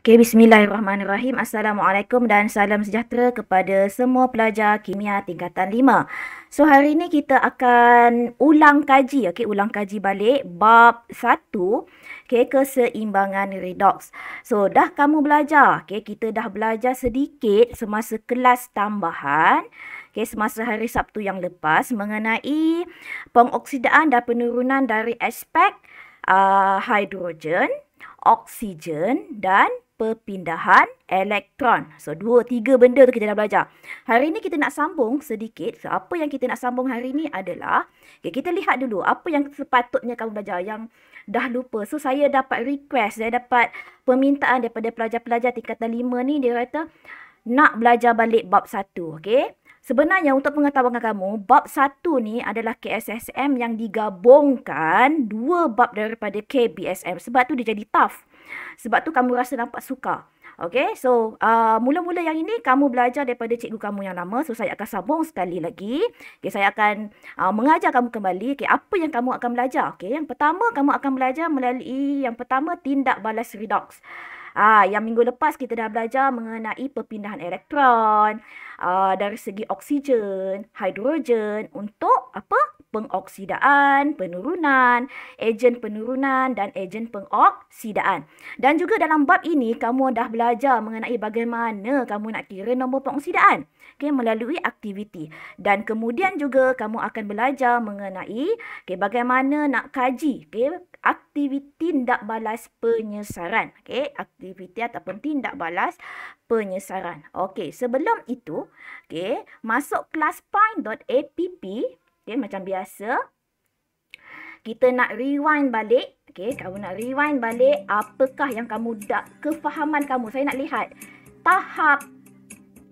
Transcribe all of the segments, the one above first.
Okay, bismillahirrahmanirrahim. Assalamualaikum dan salam sejahtera kepada semua pelajar kimia tingkatan 5. So, hari ini kita akan ulang kaji, ulang kaji balik bab 1, keseimbangan redoks. So, dah kamu belajar, kita dah belajar sedikit semasa kelas tambahan, semasa hari Sabtu yang lepas mengenai pengoksidaan dan penurunan dari aspek hidrogen, oksigen dan perpindahan elektron. So, 2-3 benda tu kita dah belajar. Hari ni kita nak sambung sedikit. So, apa yang kita nak sambung hari ni adalah, kita lihat dulu apa yang sepatutnya kamu belajar yang dah lupa. So, saya dapat request, saya dapat permintaan daripada pelajar-pelajar tingkatan 5 ni, dia kata nak belajar balik bab 1. Okay? Sebenarnya untuk pengetahuan kamu, bab 1 ni adalah KSSM yang digabungkan 2 bab daripada KBSM. Sebab tu dia jadi tough. Sebab tu kamu rasa nampak sukar. Okay, so mula-mula yang ini kamu belajar daripada cikgu kamu yang lama. So, saya akan sambung sekali lagi. Okay, saya akan mengajar kamu kembali. Okay, apa yang kamu akan belajar? Okay, yang pertama kamu akan belajar melalui yang pertama tindak balas redoks. Yang minggu lepas kita dah belajar mengenai perpindahan elektron dari segi oksigen, hidrogen untuk apa? Pengoksidaan, penurunan, ejen penurunan dan ejen pengoksidaan. Dan juga dalam bab ini kamu dah belajar mengenai bagaimana kamu nak kira nombor pengoksidaan. Okay, melalui aktiviti. Dan kemudian juga kamu akan belajar mengenai bagaimana nak kaji aktiviti tindak balas penyesaran. Okay, aktiviti ataupun tindak balas penyesaran. Okay, sebelum itu, masuk classpoint.app. Okay, macam biasa, kita nak rewind balik. Okay, kamu nak rewind balik apakah yang kamu kefahaman kamu. Saya nak lihat tahap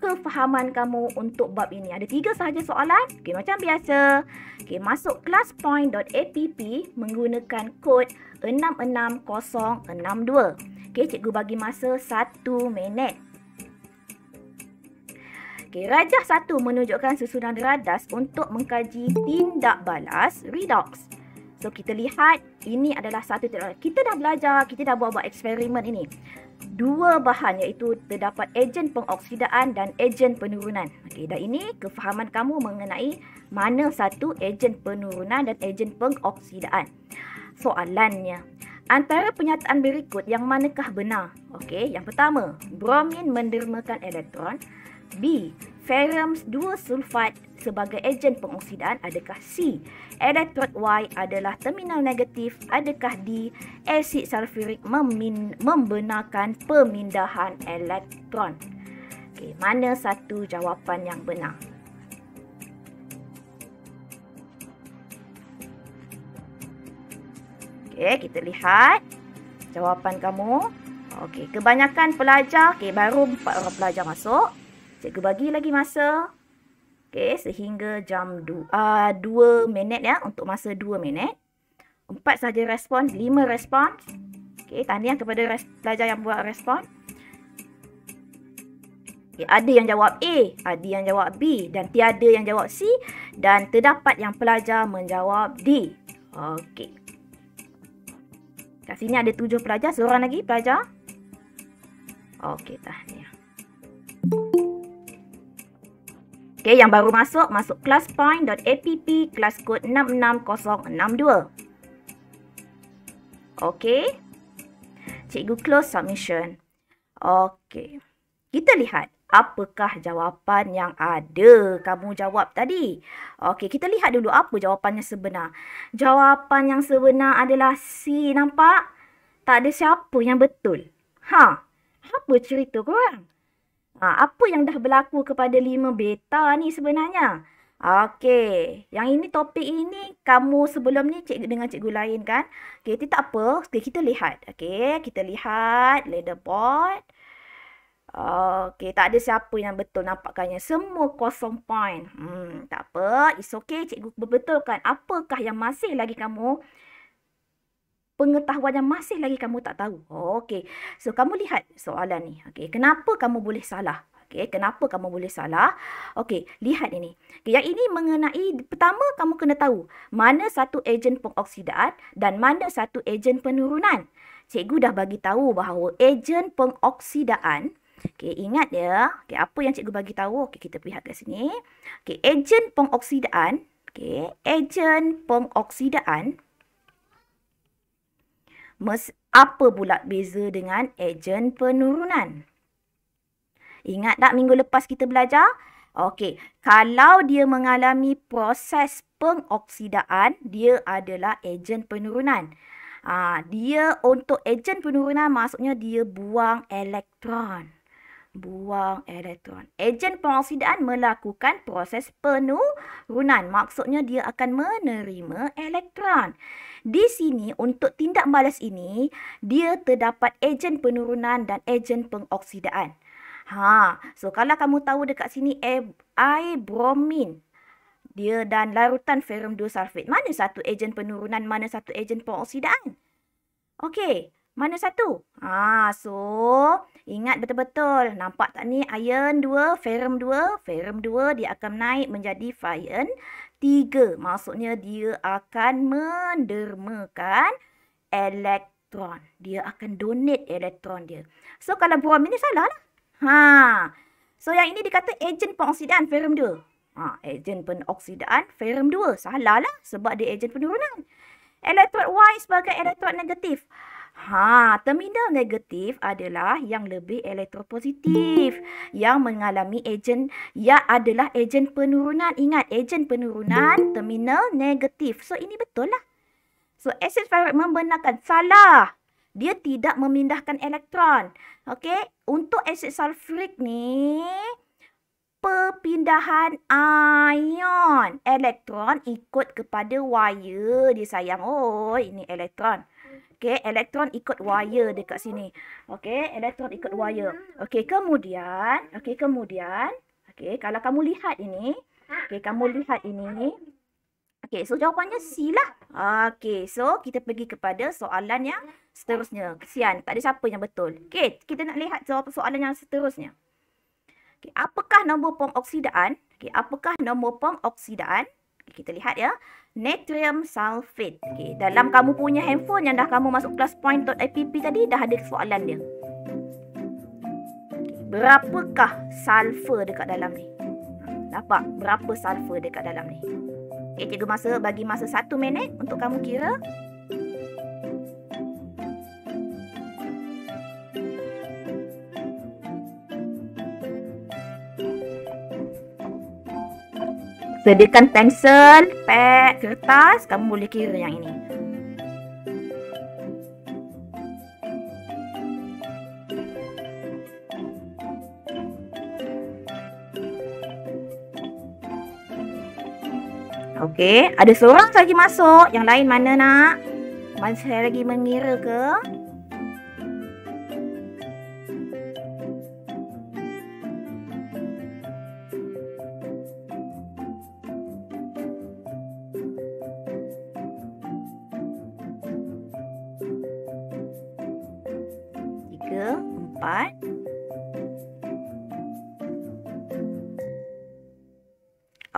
kefahaman kamu untuk bab ini. Ada 3 sahaja soalan. Okay, macam biasa. Okay, masuk classpoint.app menggunakan kod 66062. Okay, cikgu bagi masa 1 minit. Okay, rajah 1 menunjukkan susunan radas untuk mengkaji tindak balas redoks. So, kita lihat ini adalah satu tindak balas. Kita dah belajar, kita dah buat eksperimen ini. 2 bahan iaitu terdapat ejen pengoksidaan dan ejen penurunan. Okay, dan ini kefahaman kamu mengenai mana satu ejen penurunan dan ejen pengoksidaan. Soalannya, antara pernyataan berikut yang manakah benar? Okay, yang pertama, bromin mendermakan elektron. B. Ferrum 2 sulfat sebagai ejen pengoksidaan. Adakah C. Elektrod Y adalah terminal negatif. Adakah D. Asid sulfurik membenarkan pemindahan elektron? Okay, mana satu jawapan yang benar? Okay, kita lihat jawapan kamu. Okay, kebanyakan pelajar, baru 4 orang pelajar masuk. Cikgu bagi lagi masa. Okay, sehingga jam 2 minit ya, untuk masa 2 minit. 4 sahaja respon, 5 respon. Okay, tahniah kepada pelajar yang buat respon. Okay, ada yang jawab A, ada yang jawab B dan tiada yang jawab C. Dan terdapat yang pelajar menjawab D. Okay. Kat sini ada 7 pelajar, seorang lagi pelajar. Okay, tahniah. Okay, yang baru masuk classpoint.app, kelas kod 66062. Okay. Cikgu close submission. Okay. Kita lihat apakah jawapan yang ada kamu jawab tadi. Okay, kita lihat dulu apa jawapannya sebenar. Jawapan yang sebenar adalah C. Nampak? Tak ada siapa yang betul. Apa cerita korang? Apa yang dah berlaku kepada 5 beta ni sebenarnya? Okey, yang ini topik ini kamu sebelum ni dengan cikgu lain kan? Okey, tak apa. Okay, kita lihat. Okey, kita lihat leaderboard. Okey, tak ada siapa yang betul nampaknya. Semua kosong point. Tak apa. It's okay, cikgu berbetulkan apakah yang masih lagi kamu pengetahuan yang masih lagi kamu tak tahu. Okey. So, kamu lihat soalan ni. Okey, kenapa kamu boleh salah? Okey, kenapa kamu boleh salah? Okey, lihat ini. Okay, yang ini mengenai, pertama kamu kena tahu mana satu ejen pengoksidaan dan mana satu ejen penurunan. cikgu dah bagi tahu bahawa ejen pengoksidaan, okey, ingat ya. Okey, apa yang cikgu bagi tahu? Okey, kita lihat kat sini. Okey, ejen pengoksidaan, okey, ejen pengoksidaan apa pula beza dengan ejen penurunan? Ingat tak minggu lepas kita belajar? Okey, kalau dia mengalami proses pengoksidaan, dia adalah ejen penurunan. Dia untuk ejen penurunan maksudnya dia buang elektron. Buang elektron. Ejen pengoksidaan melakukan proses penurunan. Maksudnya dia akan menerima elektron. Di sini untuk tindak balas ini, dia terdapat ejen penurunan dan ejen pengoksidaan. So kalau kamu tahu dekat sini air bromin, dia dan larutan ferrum 2 sulfat. Mana satu ejen penurunan, mana satu ejen pengoksidaan? Okey, mana satu? So ingat betul-betul. Nampak tak ni iron 2, ferrum 2. Ferrum 2 dia akan naik menjadi iron 3. Maksudnya dia akan mendermakan elektron. Dia akan donate elektron dia. So kalau bromin ni salah lah. So yang ini dikata ejen pengoksidaan ferrum 2. Ejen pengoksidaan ferrum 2. Salah lah sebab dia ejen penurunan. Elektrod Y sebagai elektrod negatif. Terminal negatif adalah yang lebih elektropositif. Yang mengalami ejen, yang adalah ejen penurunan. Ingat, ejen penurunan terminal negatif. So ini betul lah. So asid ferric membenarkan. Salah. Dia tidak memindahkan elektron. Okey, untuk asid sulfurik ni, perpindahan ion elektron ikut kepada wire dia sayang. Oh, ini elektron. Okey, elektron ikut wire dekat sini. Okey, elektron ikut wire. Okey, kemudian, kalau kamu lihat ini, okey, so jawapannya C lah. Okey, so kita pergi kepada soalan yang seterusnya. Kesian, tak ada siapa yang betul. Okey, kita nak lihat jawapan soalan yang seterusnya. Okay, apakah nombor pengoksidaan? Okay, kita lihat ya. Natrium sulfate. Okay, dalam kamu punya handphone yang dah kamu masuk kelas point.app tadi, dah ada soalan dia. Okay, berapakah sulfur dekat dalam ni? Nampak? Berapa sulfur dekat dalam ni? Okay, cikgu bagi masa 1 minit untuk kamu kira. Sediakan pensel, pad, kertas. Kamu boleh kira yang ini. Okey, ada seorang lagi masuk. Yang lain mana nak? Masih lagi mengira ke?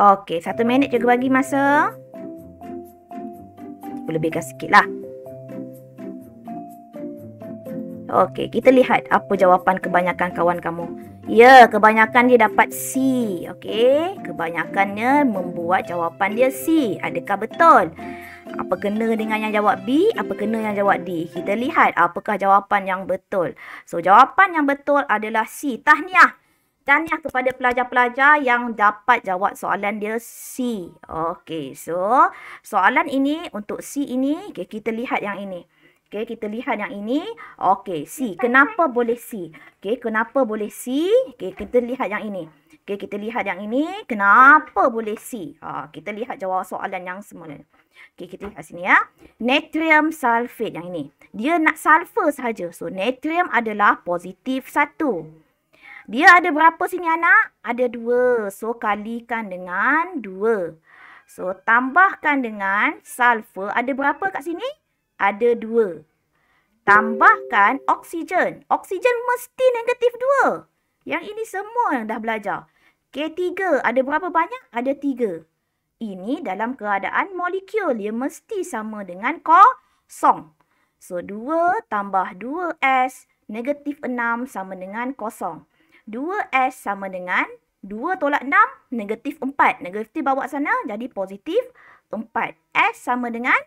Okey, 1 minit cikgu bagi masa. Cikgu lebihkan sikit lah. Okey, kita lihat apa jawapan kebanyakan kawan kamu. Ya, kebanyakan dia dapat C. Okey, kebanyakannya membuat jawapan dia C. Adakah betul? Apa kena dengan yang jawab B? Apa kena yang jawab D? Kita lihat apakah jawapan yang betul. So, jawapan yang betul adalah C. Tahniah. Tahniah kepada pelajar-pelajar yang dapat jawab soalan dia C. Okey, so soalan ini untuk C ini, okay, kita lihat yang ini. Okey, kita lihat yang ini. Okey, C. Kenapa boleh C? Okey, kenapa boleh C? Okey, kita lihat yang ini. Okey, kita lihat yang ini. Kenapa boleh C? Kita lihat jawab soalan yang semula. Okey, kita lihat sini ya. Natrium sulfate yang ini. Dia nak sulfur sahaja. So, natrium adalah positif 1. Dia ada berapa sini anak? Ada 2. So, kalikan dengan 2. So, tambahkan dengan sulfur. Ada berapa kat sini? Ada 2. Tambahkan oksigen. Oksigen mesti negatif 2. Yang ini semua yang dah belajar. K3. Ada berapa banyak? Ada 3. Ini dalam keadaan molekul. Dia mesti sama dengan kosong. So, 2 tambah 2S negatif 6 sama dengan kosong. 2S sama dengan 2 tolak 6, negatif 4. Negatif bawa sana, jadi positif 4. S sama dengan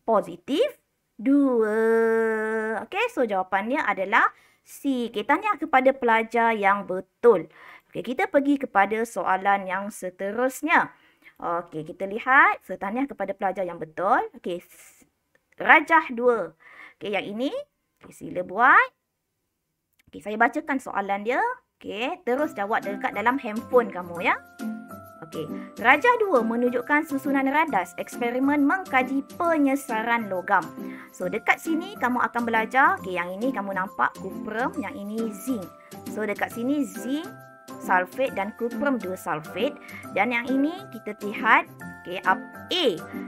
positif 2. Okey, so jawapannya adalah C. Okey, tanya kepada pelajar yang betul. Okey, kita pergi kepada soalan yang seterusnya. Okey, kita lihat. So, tanya kepada pelajar yang betul. Okey, rajah 2. Okey, yang ini. Okey, sila buat. Okey, saya bacakan soalan dia. Okey, terus jawab dekat dalam handphone kamu ya. Okey, rajah 2 menunjukkan susunan radas eksperimen mengkaji penyesaran logam. So, dekat sini kamu akan belajar. Okey, yang ini kamu nampak kuprum, yang ini zinc. So, dekat sini zinc sulfate dan kuprum 2 sulfate. Dan yang ini kita lihat, okey, A,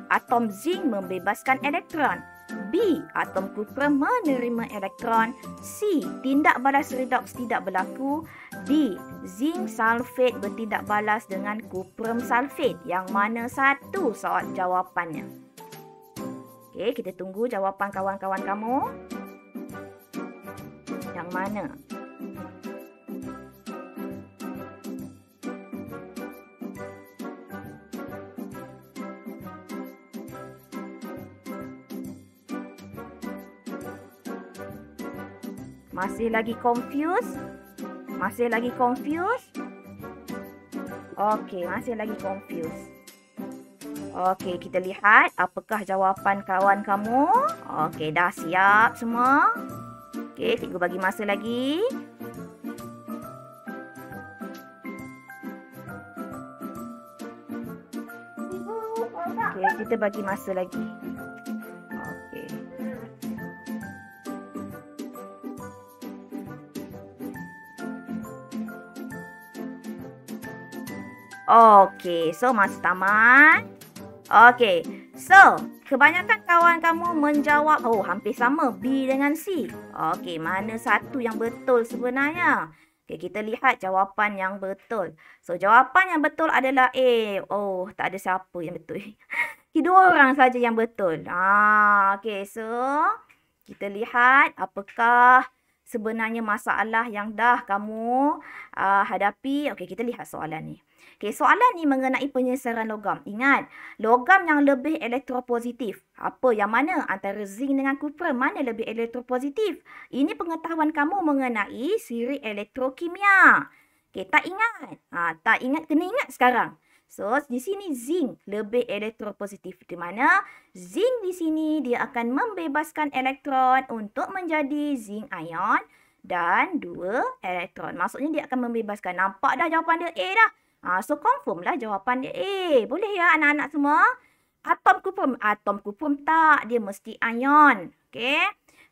atom zinc membebaskan elektron. B, atom kuprum menerima elektron. C, tindak balas redoks tidak berlaku. D, zinc sulfate bertindak balas dengan kuprum sulfate. Yang mana satu soal jawapannya? Okey, kita tunggu jawapan kawan-kawan kamu. Yang mana? Masih lagi confused? Masih lagi confused? Okey, masih lagi confused. Okey, kita lihat apakah jawapan kawan kamu. Okey, dah siap semua? Okey, cikgu bagi masa lagi. Okey, kita bagi masa lagi. Okey. Okey, so masa tamat. Okey, so kebanyakan kawan kamu menjawab, oh hampir sama B dengan C. Okey, mana satu yang betul sebenarnya? Okey, kita lihat jawapan yang betul. So, jawapan yang betul adalah A. Oh, tak ada siapa yang betul. Dua orang saja yang betul. Okey, so kita lihat apakah sebenarnya masalah yang dah kamu hadapi. Okey, kita lihat soalan ni. Okey, soalan ni mengenai penyesaran logam. Ingat, logam yang lebih elektropositif. Apa yang mana? Antara zinc dengan kuprum, mana lebih elektropositif? Ini pengetahuan kamu mengenai siri elektrokimia. Okey, tak ingat? Tak ingat, kena ingat sekarang. So, di sini zinc lebih elektropositif. Di mana zinc di sini dia akan membebaskan elektron untuk menjadi zinc ion dan 2 elektron. Maksudnya dia akan membebaskan. Nampak dah jawapan dia A dah. So, confirm lah jawapan dia A. Boleh ya anak-anak semua? Atom kuprum tak. Dia mesti ion. Okey.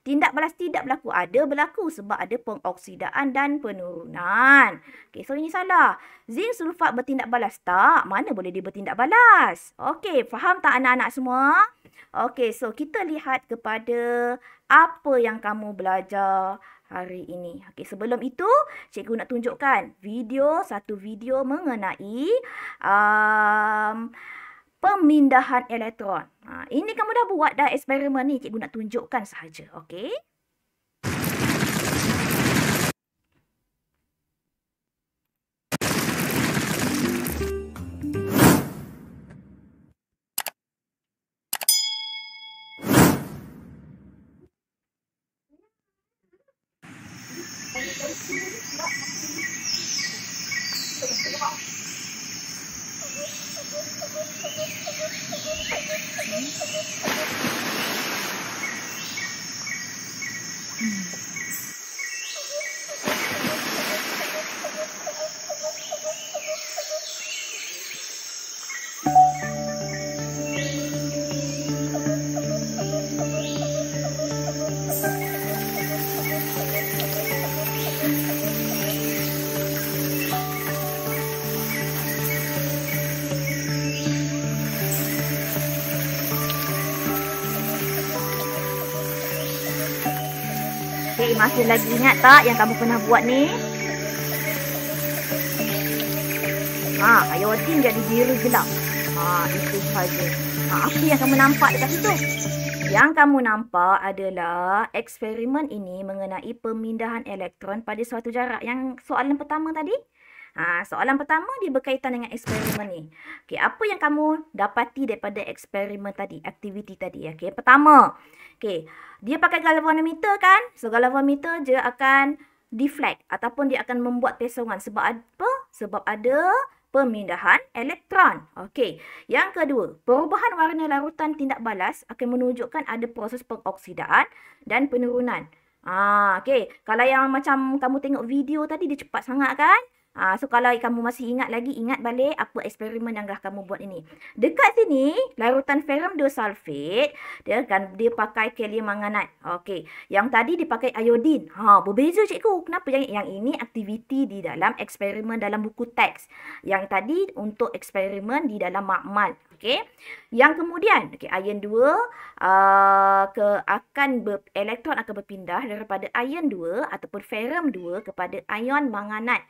Tindak balas tidak berlaku. Ada berlaku sebab ada pengoksidaan dan penurunan. Okey, so ini salah. Zinc sulfat bertindak balas tak? Mana boleh dia bertindak balas? Okey, faham tak anak-anak semua? Okey, so kita lihat kepada apa yang kamu belajar hari ini. Okey, sebelum itu, cikgu nak tunjukkan satu video mengenai pemindahan elektron. Ini kamu dah buat dah eksperimen ni. Cikgu nak tunjukkan sahaja. Okey. Okey, masih lagi ingat tak yang kamu pernah buat ni? Iodin jadi biru gelap. Itu saja. Apa yang kamu nampak dekat situ? Yang kamu nampak adalah eksperimen ini mengenai pemindahan elektron pada suatu jarak. Yang soalan pertama tadi. Soalan pertama dia berkaitan dengan eksperimen ni. Okey, apa yang kamu dapati daripada eksperimen tadi, aktiviti tadi? Okey, pertama. Okey, dia pakai galvanometer kan? So galvanometer dia akan deflect ataupun dia akan membuat pesongan. Sebab apa? Sebab ada pemindahan elektron. Okey. Yang kedua, perubahan warna larutan tindak balas akan menunjukkan ada proses pengoksidaan dan penurunan. Okey. Kalau yang macam kamu tengok video tadi, dia cepat sangat kan? So kalau kamu masih ingat lagi, ingat balik apa eksperimen yang dah kamu buat ini. Dekat sini, larutan ferrum 2 sulfate, dia pakai kalium manganat. Okey. Yang tadi dipakai iodin. Berbeza cikgu. Kenapa? Yang ini aktiviti di dalam eksperimen dalam buku teks. Yang tadi untuk eksperimen di dalam makmal. Okey. Yang kemudian, ion 2 elektron akan berpindah daripada ion 2 ataupun ferrum 2 kepada ion manganat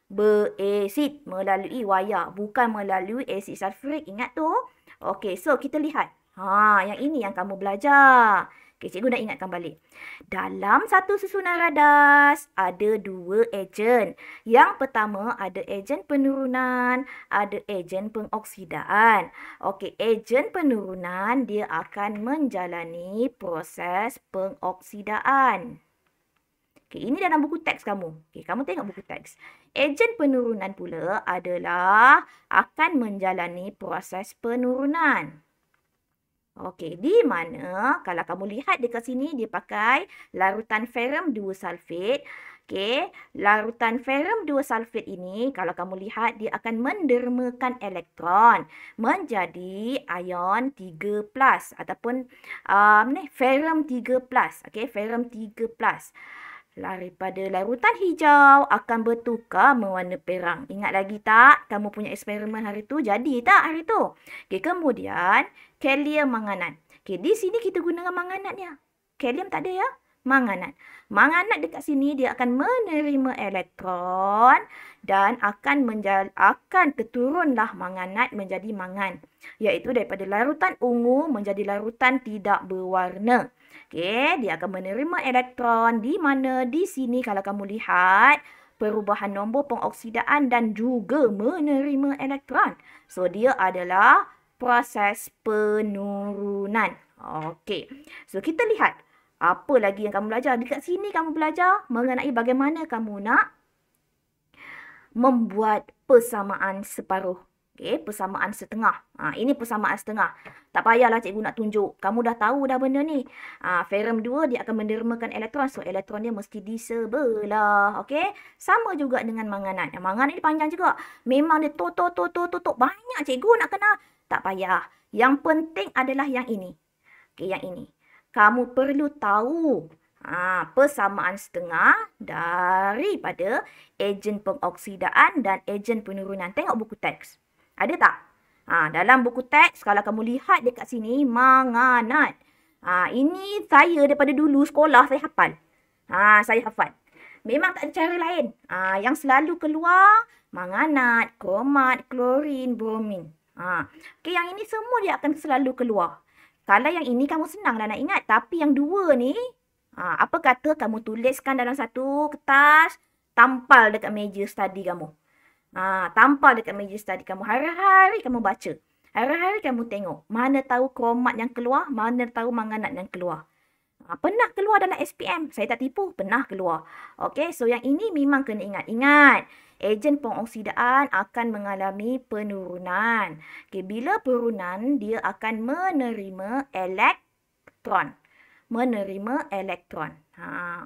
berasid melalui wayar, bukan melalui asid sulfurik. Ingat tu? Okey, so kita lihat. Yang ini yang kamu belajar. Okey, cikgu nak ingatkan balik. Dalam satu susunan radas ada 2 ejen. Yang pertama ada ejen penurunan, ada ejen pengoksidaan. Okey, ejen penurunan dia akan menjalani proses pengoksidaan. Okey, ini dalam buku teks kamu. Okey, kamu tengok buku teks. Ejen penurunan pula adalah akan menjalani proses penurunan. Okey, di mana kalau kamu lihat dekat sini dia pakai larutan ferrum 2 sulfate. Okey, larutan ferrum 2 sulfate ini kalau kamu lihat dia akan mendermakan elektron menjadi ion 3+ ataupun ferrum 3+. Okey, ferrum 3+. Daripada larutan hijau akan bertukar mewarna perang. Ingat lagi tak? Kamu punya eksperimen hari tu jadi tak hari tu? Okey, kemudian kalium manganat. Okey, di sini kita gunakan manganatnya. Kalium tak ada ya? Manganat. Manganat dekat sini dia akan menerima elektron dan akan terturunlah manganat menjadi mangan. Iaitu daripada larutan ungu menjadi larutan tidak berwarna. Okey, dia akan menerima elektron di mana di sini kalau kamu lihat perubahan nombor pengoksidaan dan juga menerima elektron. So dia adalah proses penurunan. Okey. So kita lihat apa lagi yang kamu belajar. Dekat sini kamu belajar mengenai bagaimana kamu nak membuat persamaan separuh. Okey, persamaan setengah. Ini persamaan setengah. Tak payahlah cikgu nak tunjuk. Kamu dah tahu dah benda ni. Ferrum 2 dia akan mendermakan elektron. So, elektron dia mesti di sebelah. Okey. Sama juga dengan manganat. Manganat ni panjang juga. Memang dia tok. Banyak cikgu nak kena. Tak payah. Yang penting adalah yang ini. Okey, yang ini. Kamu perlu tahu persamaan setengah daripada ejen pengoksidaan dan ejen penurunan. Tengok buku teks. Ada tak? Dalam buku teks, kalau kamu lihat dekat sini, manganat. Ini saya daripada dulu sekolah, saya hafal. Saya hafal. Memang tak ada cara lain. Yang selalu keluar, manganat, kromat, klorin, bromin. Okey, yang ini semua dia akan selalu keluar. Kalau yang ini kamu senang nak ingat. Tapi yang dua ni, apa kata kamu tuliskan dalam satu kertas, tampal dekat meja study kamu. Tampal dekat meja study kamu. Hari-hari kamu baca. Hari-hari kamu tengok. Mana tahu kromat yang keluar, mana tahu manganat yang keluar. Pernah keluar dalam SPM. Saya tak tipu. Pernah keluar. Okey, so yang ini memang kena ingat. Ingat, ejen pengoksidaan akan mengalami penurunan. Okey, bila penurunan, dia akan menerima elektron.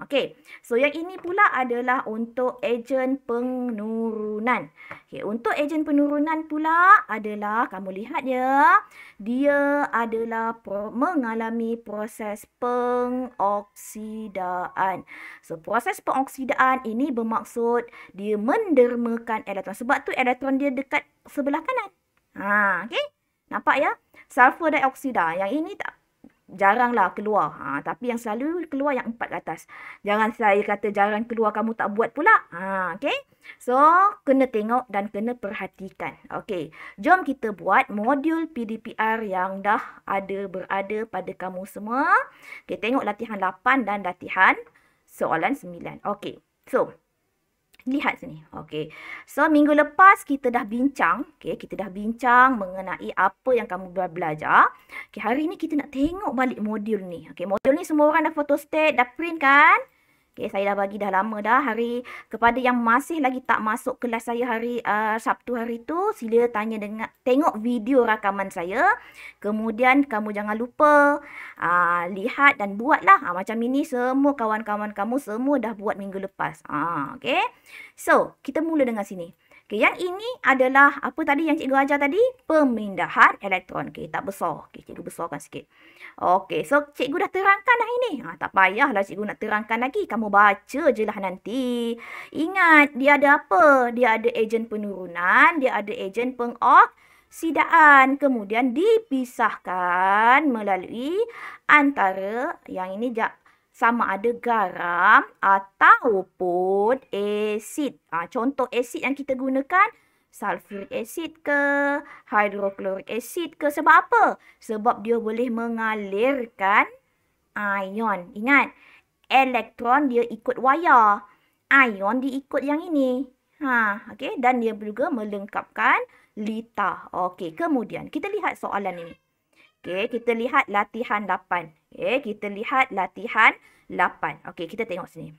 Okey. So, yang ini pula adalah untuk ejen penurunan. Okey, untuk ejen penurunan pula adalah, kamu lihat ya, dia adalah mengalami proses pengoksidaan. So, proses pengoksidaan ini bermaksud dia mendermakan elektron. Sebab tu elektron dia dekat sebelah kanan. Okey. Nampak ya? Sulfur dioksida. Yang ini tak jaranglah keluar. Tapi yang selalu keluar yang 4 ke atas. Jangan saya kata jarang keluar kamu tak buat pula. Okey. So, kena tengok dan kena perhatikan. Okey, jom kita buat modul PDPR yang dah berada pada kamu semua. Okey, tengok latihan 8 dan latihan soalan 9. Okey, so lihat sini. Okey. So, minggu lepas kita dah bincang. Okey, kita dah bincang mengenai apa yang kamu belajar. Okey, hari ni kita nak tengok balik modul ni. Okey, modul ni semua orang dah photostat, dah print kan? Okey, saya dah bagi dah lama dah. Kepada yang masih lagi tak masuk kelas saya hari Sabtu hari tu, sila tengok video rakaman saya. Kemudian kamu jangan lupa lihat dan buatlah. Macam ini semua kawan-kawan kamu semua dah buat minggu lepas. Okey. So, kita mula dengan sini. Okay, yang ini adalah apa tadi yang cikgu ajar tadi? Pemindahan elektron. Okay, tak besar. Okay, cikgu besarkan sikit. Okay, so cikgu dah terangkan dah ini. Tak payahlah cikgu nak terangkan lagi. Kamu baca je lah nanti. Ingat, dia ada apa? Dia ada ejen penurunan, dia ada ejen pengoksidaan. Kemudian dipisahkan melalui antara yang ini sama ada garam ataupun asid. Contoh asid yang kita gunakan, sulfuric acid ke, hydrochloric acid ke. Sebab apa? Sebab dia boleh mengalirkan ion. Ingat, elektron dia ikut wayar. Ion dia ikut yang ini. Okay? Dan dia juga melengkapkan litar. Okey, kemudian kita lihat soalan ini. Okey, kita lihat latihan 8. Okey, kita lihat latihan 8. Okey, kita tengok sini.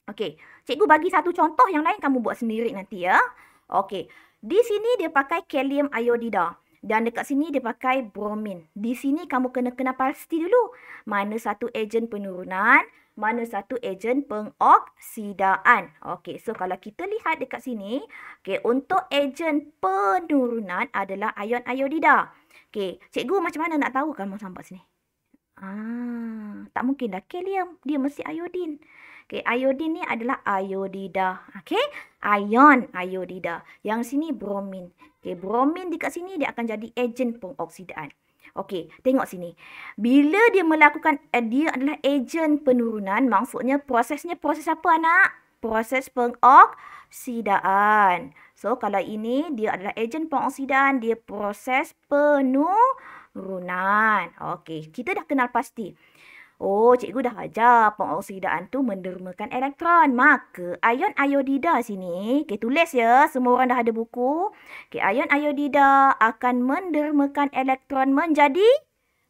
Okey, cikgu bagi satu contoh, yang lain kamu buat sendiri nanti ya. Okey, di sini dia pakai kalium iodida. Dan dekat sini dia pakai bromin. Di sini kamu kena pasti dulu. Mana satu ejen penurunan, mana satu ejen pengoksidaan. Okey, so kalau kita lihat dekat sini, okey, untuk ejen penurunan adalah ion iodida. Okey, cikgu macam mana nak tahu kamu sampai sini? Tak mungkin dah kalium, dia mesti iodin. Okey, iodin ni adalah iodida. Okey, ion iodida. Yang sini bromin. Okey, bromin dekat sini dia akan jadi ejen pengoksidaan. Okey, tengok sini. Bila dia melakukan, dia adalah ejen penurunan, maksudnya prosesnya proses apa anak? Proses pengoksidaan. So, kalau ini dia adalah ejen pengoksidaan, dia proses penurunan. Okey, kita dah kenal pasti. Oh, cikgu dah ajar pengoksidaan tu mendermakan elektron. Maka, ion iodida sini, okay, tulis ya, semua orang dah ada buku. Okay, ion iodida akan mendermakan elektron menjadi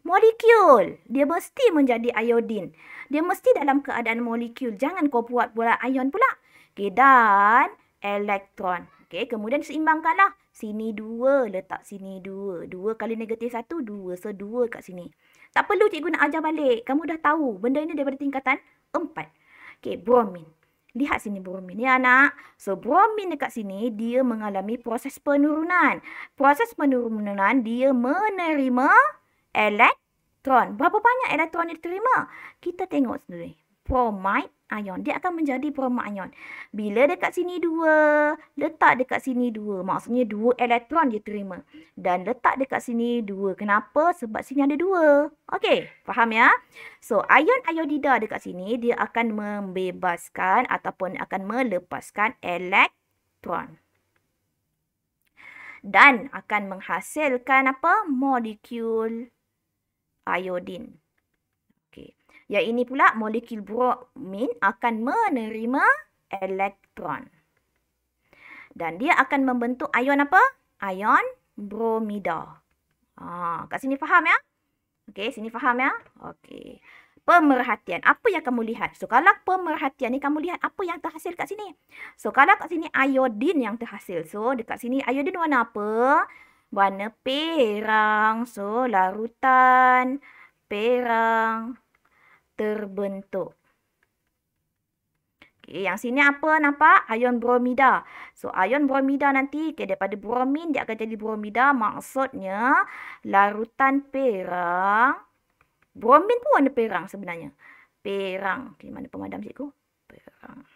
molekul. Dia mesti menjadi iodin. Dia mesti dalam keadaan molekul. Jangan kau buat ion pula. Okay, dan elektron. Okay, kemudian seimbangkanlah. Sini 2, letak sini 2. 2 kali negatif 1, 2. So, 2 kat sini. Tak perlu cikgu nak ajar balik. Kamu dah tahu. Benda ini daripada tingkatan 4. Okay, bromin. Lihat sini bromin. Ya, anak. So, bromin dekat sini, dia mengalami proses penurunan. Proses penurunan, dia menerima elektron. Berapa banyak elektron dia terima? Kita tengok sendiri. Bromide ion. Dia akan menjadi bromide ion. Bila dekat sini 2, letak dekat sini 2. Maksudnya 2 elektron dia terima. Dan letak dekat sini 2. Kenapa? Sebab sini ada 2. Okey, faham ya? So, ion iodida dekat sini, dia akan membebaskan ataupun akan melepaskan elektron. Dan akan menghasilkan apa? Molekul iodin. Yang ini pula, molekul bromin akan menerima elektron. Dan dia akan membentuk ion apa? Ion bromida. Kat sini faham ya? Okey, sini faham ya? Okey. Pemerhatian. Apa yang kamu lihat? So, kalau pemerhatian ni kamu lihat apa yang terhasil kat sini. So, kalau kat sini iodin yang terhasil. So, dekat sini iodin warna apa? Warna perang. So, larutan perang terbentuk. Okay, yang sini apa nampak? Ion bromida. So, ion bromida nanti daripada bromin dia akan jadi bromida. Maksudnya larutan perang. Bromin pun warna perang sebenarnya. Perang. Okay, mana pemadam cikgu? Perang.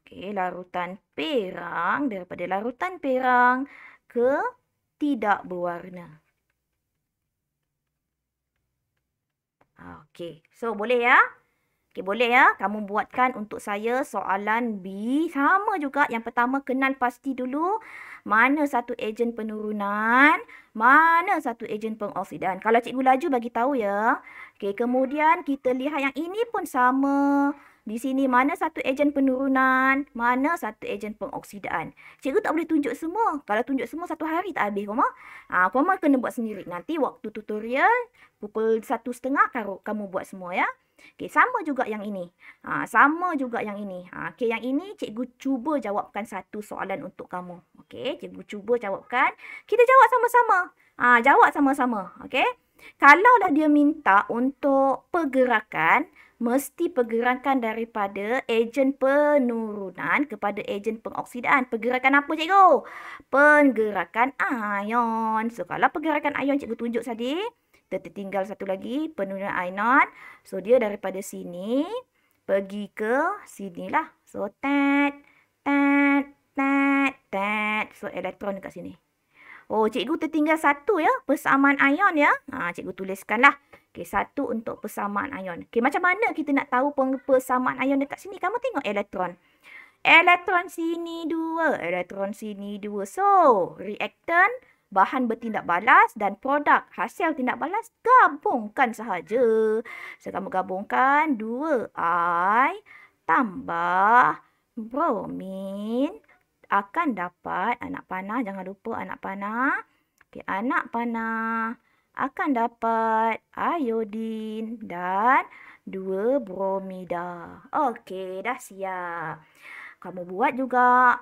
Okay, larutan perang. Daripada larutan perang ke tidak berwarna. Okey, so boleh ya? Okey, boleh ya? Kamu buatkan untuk saya soalan B. Sama juga. Yang pertama, kenal pasti dulu mana satu ejen penurunan, mana satu ejen pengoksidan. Kalau cikgu laju bagi tahu ya. Okey, kemudian kita lihat yang ini pun sama. Di sini mana satu ejen penurunan, mana satu ejen pengoksidaan. Cikgu tak boleh tunjuk semua. Kalau tunjuk semua satu hari tak habis, Koma. Koma kena buat sendiri. Nanti waktu tutorial pukul 1.30 kamu buat semua ya. Okey, sama juga yang ini. Sama juga yang ini. Okey, yang ini cikgu cuba jawabkan satu soalan untuk kamu. Okey, cikgu cuba jawabkan. Kita jawab sama-sama. Jawab sama-sama. Okey. Kalaulah dia minta untuk pergerakan, mesti pergerakan daripada ejen penurunan kepada ejen pengoksidaan. Pergerakan apa cikgu? Pergerakan ion. So, kalau pergerakan ion cikgu tunjuk tadi, tertinggal satu lagi, penurunan ion. So, dia daripada sini pergi ke sinilah. So, tet. So, elektron dekat sini. Oh, cikgu tertinggal satu ya, persamaan ion ya. Cikgu tuliskanlah. Okey, satu untuk persamaan ion. Okey, macam mana kita nak tahu persamaan ion dekat sini? Kamu tengok elektron. Elektron sini 2, elektron sini 2. So, reaktan, bahan bertindak balas dan produk hasil tindak balas gabungkan sahaja. So, kamu gabungkan 2I tambah bromin akan dapat anak panah. Jangan lupa anak panah. Okey, anak panah akan dapat iodin dan 2 bromida. Okey, dah siap. Kamu buat juga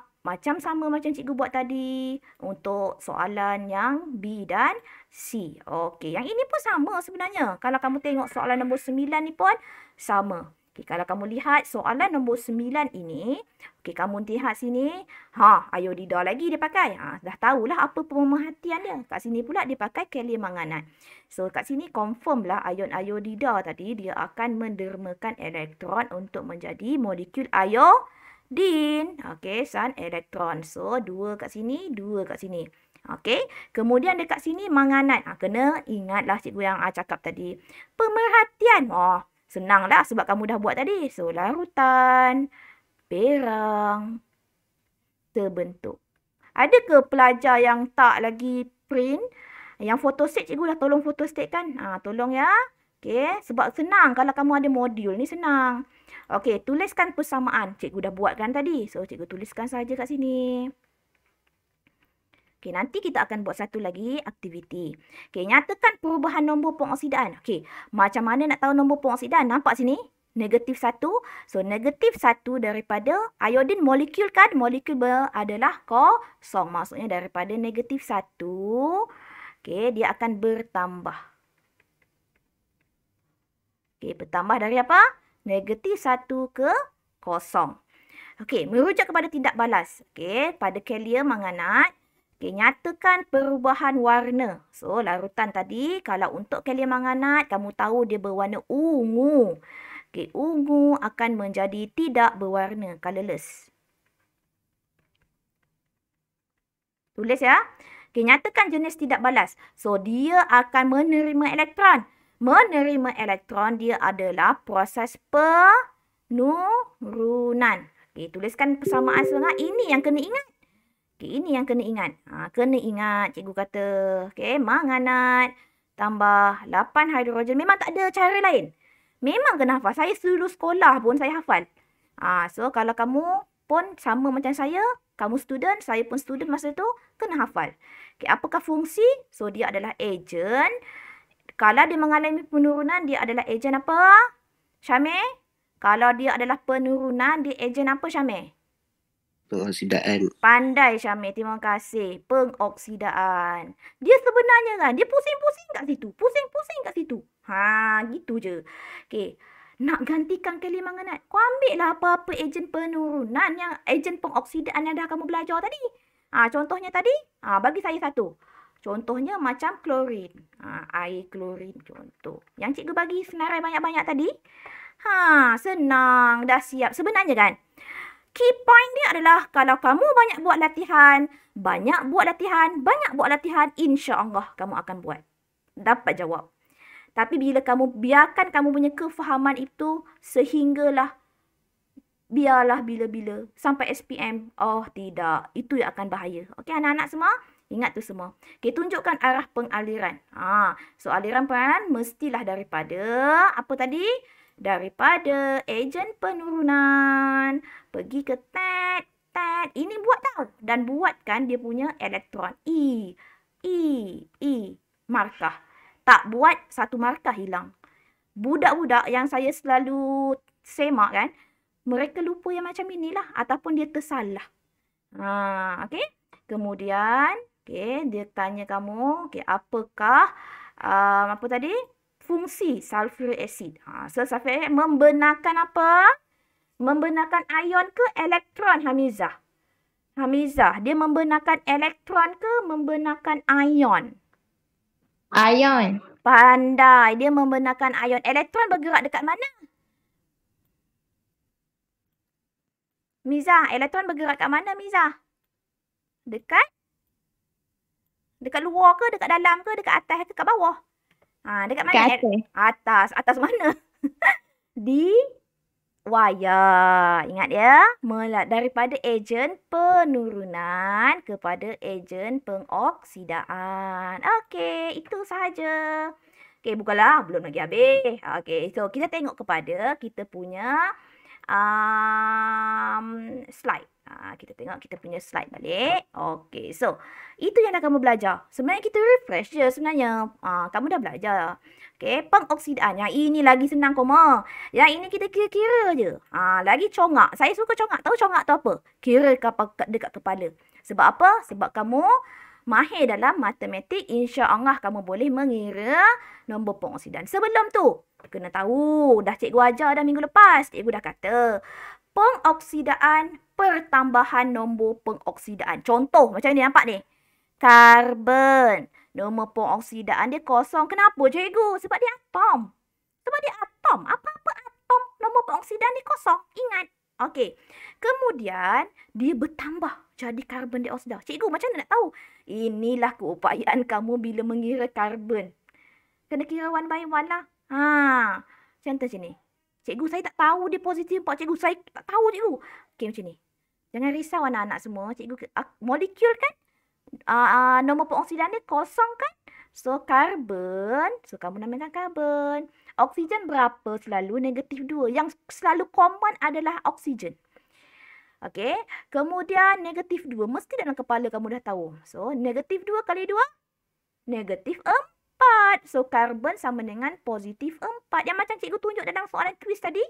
sama macam cikgu buat tadi untuk soalan yang B dan C. Okey, yang ini pun sama sebenarnya. Kalau kamu tengok soalan nombor 9 ni pun sama. Okey, kalau kamu lihat soalan nombor 9 ini, okey, kamu lihat sini, iodida lagi dia pakai. Dah tahulah apa pemerhatian dia. Kat sini pula dia pakai kalium manganat. So, kat sini confirm lah ion iodida tadi dia akan mendermakan elektron untuk menjadi molekul iodin. Okey, sun elektron. So, 2 kat sini, 2 kat sini. Okey, kemudian dekat sini manganat. Kena ingatlah cikgu yang cakap tadi. Pemerhatian. Senanglah sebab kamu dah buat tadi. So, larutan perang terbentuk. Ada ke pelajar yang tak lagi print? Yang photostat cikgu dah tolong photostat kan? Tolong ya. Okey, sebab senang kalau kamu ada modul ni senang. Okey, tuliskan persamaan. Cikgu dah buatkan tadi. So, cikgu tuliskan saja kat sini. Okey, nanti kita akan buat satu lagi aktiviti. Okey, nyatakan perubahan nombor pengoksidaan. Okey, macam mana nak tahu nombor pengoksidaan? Nampak sini? Negatif 1. So, negatif 1 daripada iodin molekul kan? Molekul adalah kosong. Maksudnya daripada negatif 1. Okey, dia akan bertambah. Okey, bertambah dari apa? Negatif 1 ke kosong. Okey, merujuk kepada tindak balas. Okey, pada kalium manganat. Okey, nyatakan perubahan warna. So, larutan tadi, kalau untuk kalium manganat, kamu tahu dia berwarna ungu. Okey, ungu akan menjadi tidak berwarna, colourless. Tulis ya. Okey, nyatakan jenis tidak balas. So, dia akan menerima elektron. Menerima elektron, dia adalah proses penurunan. Okey, tuliskan persamaan setengah. Ini yang kena ingat. Okey, ini yang kena ingat. Kena ingat cikgu kata. Okey, manganat tambah 8 hidrogen. Memang tak ada cara lain. Memang kena hafal. Saya dulu sekolah pun saya hafal. So, kalau kamu pun sama macam saya, kamu student, saya pun student masa tu, kena hafal. Okey, apakah fungsi? So, dia adalah ejen. Kalau dia mengalami penurunan, dia adalah ejen apa? Syamil? Kalau dia adalah penurunan, dia ejen apa Syamil? Pengoksidaan. Pandai Syamil, terima kasih. Pengoksidaan. Dia sebenarnya kan, dia pusing-pusing kat situ. Pusing-pusing kat situ. Gitu je. Okey. Nak gantikan kalium manganat. Kau ambil lah apa-apa ejen penurunan, yang ejen pengoksidaan yang dah kamu belajar tadi. Contohnya tadi, bagi saya satu. Contohnya macam klorin. Air klorin contoh. Yang cikgu bagi senarai banyak-banyak tadi. Senang. Dah siap. Sebenarnya kan, key point dia adalah kalau kamu banyak buat latihan, insya-Allah kamu akan buat. Dapat jawab. Tapi bila kamu biarkan kamu punya kefahaman itu sehinggalah biarlah bila-bila sampai SPM. Oh tidak, itu yang akan bahaya. Okey anak-anak semua, ingat tu semua. Okey, tunjukkan arah pengaliran. So aliran pengaliran mestilah daripada apa tadi? Daripada ejen penurunan pergi ke tet. Ini buat tau. Dan buatkan dia punya elektron. Markah. Tak buat satu markah hilang. Budak-budak yang saya selalu semak kan, mereka lupa yang macam inilah ataupun dia tersalah. Okey. Kemudian, okey, dia tanya kamu, okey, apakah apa tadi? Fungsi sulfuric acid. Sulfuric acid membenarkan apa? Membenarkan ion ke elektron, Hamizah? Hamizah, dia membenarkan elektron ke membenarkan ion? Ion. Pandai, dia membenarkan ion. Elektron bergerak dekat mana? Miza, elektron bergerak kat mana, Miza? Dekat luar ke, dekat dalam ke, dekat atas ke, kat bawah? Dekat mana? Dekat atas. Atas. Atas mana? Di wayar. Ingat ya, daripada ejen penurunan kepada ejen pengoksidaan. Okey, itu sahaja. Okey, bukanlah, belum lagi habis. Okey, so kita tengok kepada kita punya slide. Kita tengok kita punya slide balik. Okey, so itu yang dah kamu belajar. Sebenarnya kita refresh je sebenarnya. Kamu dah belajar. Okey, pengoksidaan. Yang ini lagi senang koma. Yang ini kita kira-kira je. Lagi congak. Saya suka congak. Tahu congak tu apa? Kira dekat kepala. Sebab apa? Sebab kamu mahir dalam matematik. InsyaAllah kamu boleh mengira nombor pengoksidaan. Sebelum tu, kena tahu. Dah cikgu ajar dah minggu lepas. Cikgu dah kata, pengoksidaan pertambahan nombor pengoksidaan. Contoh macam ni, nampak ni. Karbon. Nombor pengoksidaan dia kosong. Kenapa cikgu? Sebab dia atom. Sebab dia atom. Apa-apa atom, nombor pengoksidaan dia kosong. Ingat. Okey. Kemudian, dia bertambah jadi karbon dioksida. Cikgu, macam mana nak tahu? Inilah keupayaan kamu bila mengira karbon. Kena kira one by one lah. Contoh macam ni. Cikgu, saya tak tahu dia positif 4. Cikgu, saya tak tahu cikgu. Okey, macam ni. Jangan risau anak-anak semua. Cikgu, molekul kan? Nombor pengoksidaan dia kosong kan? So, karbon. So, kamu namakan karbon. Oksigen berapa? Selalu negatif 2. Yang selalu common adalah oksigen. Okey. Kemudian, negatif 2. Mesti dalam kepala kamu dah tahu. So, negatif 2 kali 2? Negatif 4. So, karbon sama dengan positif 4. Yang macam cikgu tunjuk dalam soalan kuis tadi.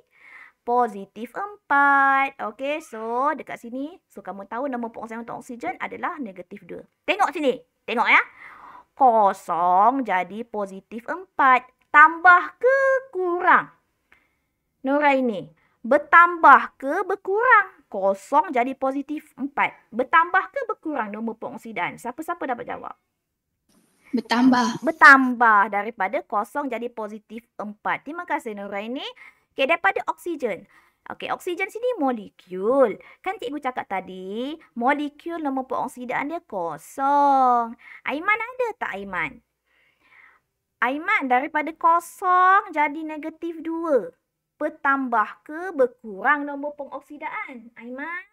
Positif 4. Okey, so dekat sini. So, kamu tahu nombor pengoksidaan untuk oksigen adalah negatif 2. Tengok sini. Tengok ya. Kosong jadi positif 4. Tambah ke kurang? Nuraini. Bertambah ke berkurang? Kosong jadi positif 4. Bertambah ke berkurang nombor pengoksidaan? Siapa-siapa dapat jawab? Bertambah. Bertambah daripada kosong jadi positif 4. Terima kasih Nuraini. Okey, daripada oksigen. Okey, oksigen sini molekul. Kan cikgu cakap tadi, molekul nombor pengoksidaan dia kosong. Aiman ada tak Aiman? Aiman, daripada kosong jadi negatif 2. Bertambah ke berkurang nombor pengoksidaan? Aiman?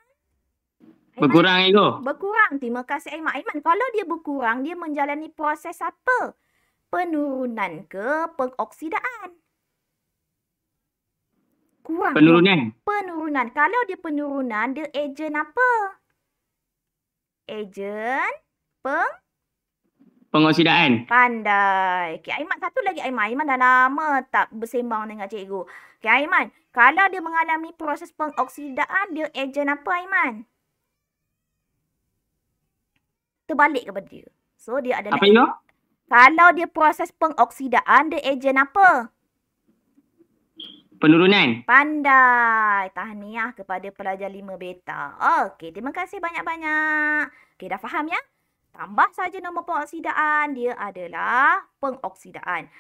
Berkurang ego. Berkurang. Terima kasih Aiman. Aiman, kalau dia berkurang, dia menjalani proses apa? Penurunan ke pengoksidaan? Kurang. Penurunan. Kalau dia penurunan, dia ejen apa? Ejen pengoksidaan. Pandai. Okay, Aiman, satu lagi Aiman. Aiman dah lama tak bersembang dengan cikgu. Okay, Aiman. Kalau dia mengalami proses pengoksidaan, dia ejen apa Aiman? Terbalik kepada dia. So, dia adalah... Apa itu? Kalau dia proses pengoksidaan, dia ejen apa? Penurunan. Pandai. Tahniah kepada pelajar 5 beta. Okey, terima kasih banyak-banyak. Okey, dah faham ya? Tambah saja nombor pengoksidaan, dia adalah pengoksidaan.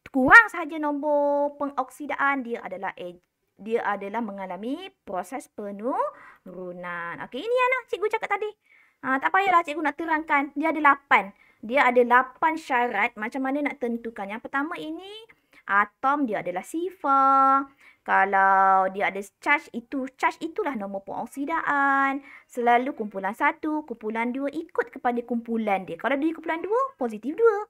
Kurang saja nombor pengoksidaan, dia adalah mengalami proses penurunan. Okey, ini yang cikgu cakap tadi. Tak payahlah cikgu nak terangkan. Dia ada 8. Dia ada 8 syarat macam mana nak tentukan. Yang pertama ini atom dia adalah sifar. Kalau dia ada charge itulah nombor pengoksidaan. Selalu kumpulan 1, kumpulan 2 ikut kepada kumpulan dia. Kalau dia kumpulan 2, positif 2.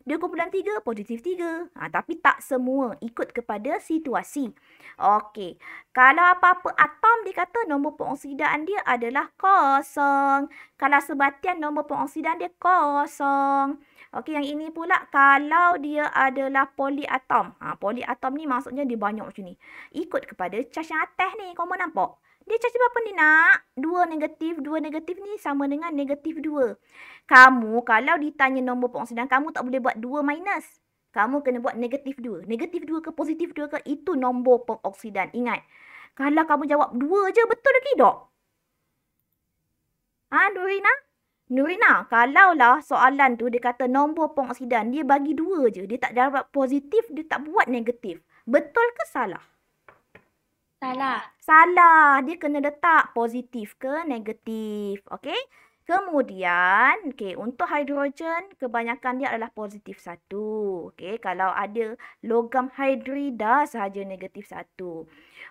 Dia kumpulan 3, positif 3. Tapi tak semua ikut kepada situasi. Okey. Kalau apa-apa atom dia kata nombor pengoksidaan dia adalah kosong. Kalau sebatian nombor pengoksidaan dia kosong. Okey, yang ini pula kalau dia adalah poliatom. Poliatom ni maksudnya dia banyak macam ni. Ikut kepada charge yang atas ni. Kau mau nampak? Dia charge berapa ni nak? 2 negatif. 2 negatif ni sama dengan negatif 2. Kamu kalau ditanya nombor pengoksidaan, kamu tak boleh buat 2 minus. Kamu kena buat negatif 2. Negatif 2 ke positif 2 ke, itu nombor pengoksidaan. Ingat. Kalau kamu jawab 2 je, betul ke tidak? Nurina, kalaulah soalan tu dia kata nombor pengoksidaan, dia bagi 2 je. Dia tak jawab positif, dia tak buat negatif. Betul ke salah? Salah. Dia kena letak positif ke negatif. Okey? Kemudian, untuk hidrogen, kebanyakan dia adalah positif 1. Okey, kalau ada logam hidrida sahaja negatif 1.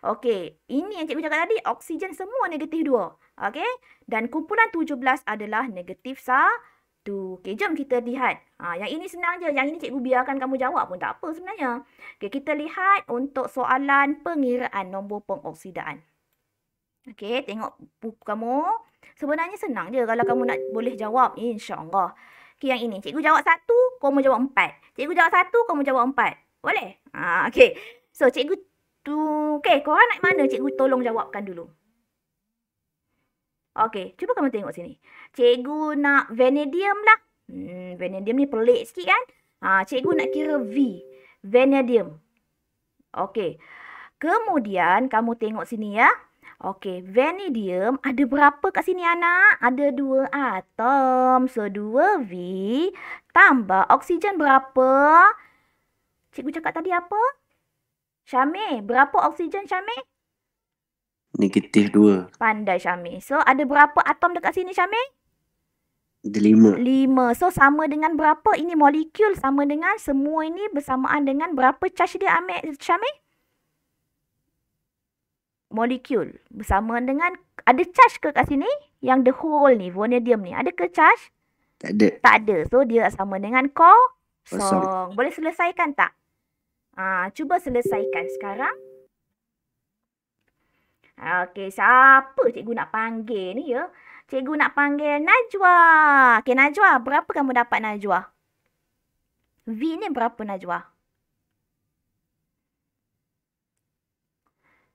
Okey, ini yang cikgu cakap tadi, oksigen semua negatif 2. Okey, dan kumpulan 17 adalah negatif 1. Okey, jom kita lihat. Yang ini senang je. Yang ini cikgu biarkan kamu jawab pun tak apa sebenarnya. Okey, kita lihat untuk soalan pengiraan nombor pengoksidaan. Okey, tengok buku kamu. Sebenarnya senang je kalau kamu nak boleh jawab. InsyaAllah. Okey, yang ini. Cikgu jawab 1, kamu jawab 4. Cikgu jawab 1, kamu jawab 4. Boleh? Okey. So, cikgu tu. Okey, korang nak mana? Cikgu tolong jawabkan dulu. Okey, cuba kamu tengok sini. Cikgu nak vanadium lah. Vanadium ni pelik sikit kan? Cikgu nak kira V. Vanadium. Okey. Kemudian kamu tengok sini ya. Okey, vanadium ada berapa kat sini anak? Ada 2 atom. So, 2V tambah oksigen berapa? Cikgu cakap tadi apa? Syamil, berapa oksigen Syamil? Negatif 2. Pandai Syamil. So, ada berapa atom dekat sini Syamil? Ada 5. 5. So, sama dengan berapa? Ini molekul sama dengan semua ini bersamaan dengan berapa charge dia ambil Syamil? Molekul bersama dengan, ada charge ke kat sini? Yang the whole ni, vanadium ni, ada ke charge? Tak ada. Tak ada. So, dia sama dengan kosong. Kosong. Boleh selesaikan tak? Cuba selesaikan sekarang. Okey, siapa cikgu nak panggil ni ya? Cikgu nak panggil Najwa. Okey, Najwa, berapa kamu dapat Najwa? V ni berapa Najwa?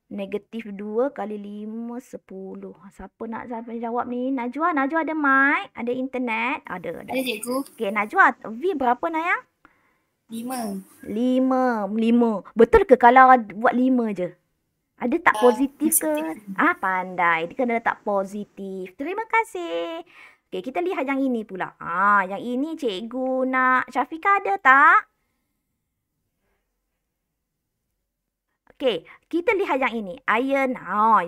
Negatif 2 kali 5, 10. Siapa nak jawab ni? Najwa ada mic? Ada internet? Ada. Ada cikgu. Okey, Najwa, V berapa Nayang? 5. 5. Betul ke kalau buat 5 je? Ada tak positif ke? Pandai. Dia kena letak positif. Terima kasih. Okey, kita lihat yang ini pula. Yang ini cikgu nak Syafiqah ada tak? Okey, kita lihat yang ini. Iron.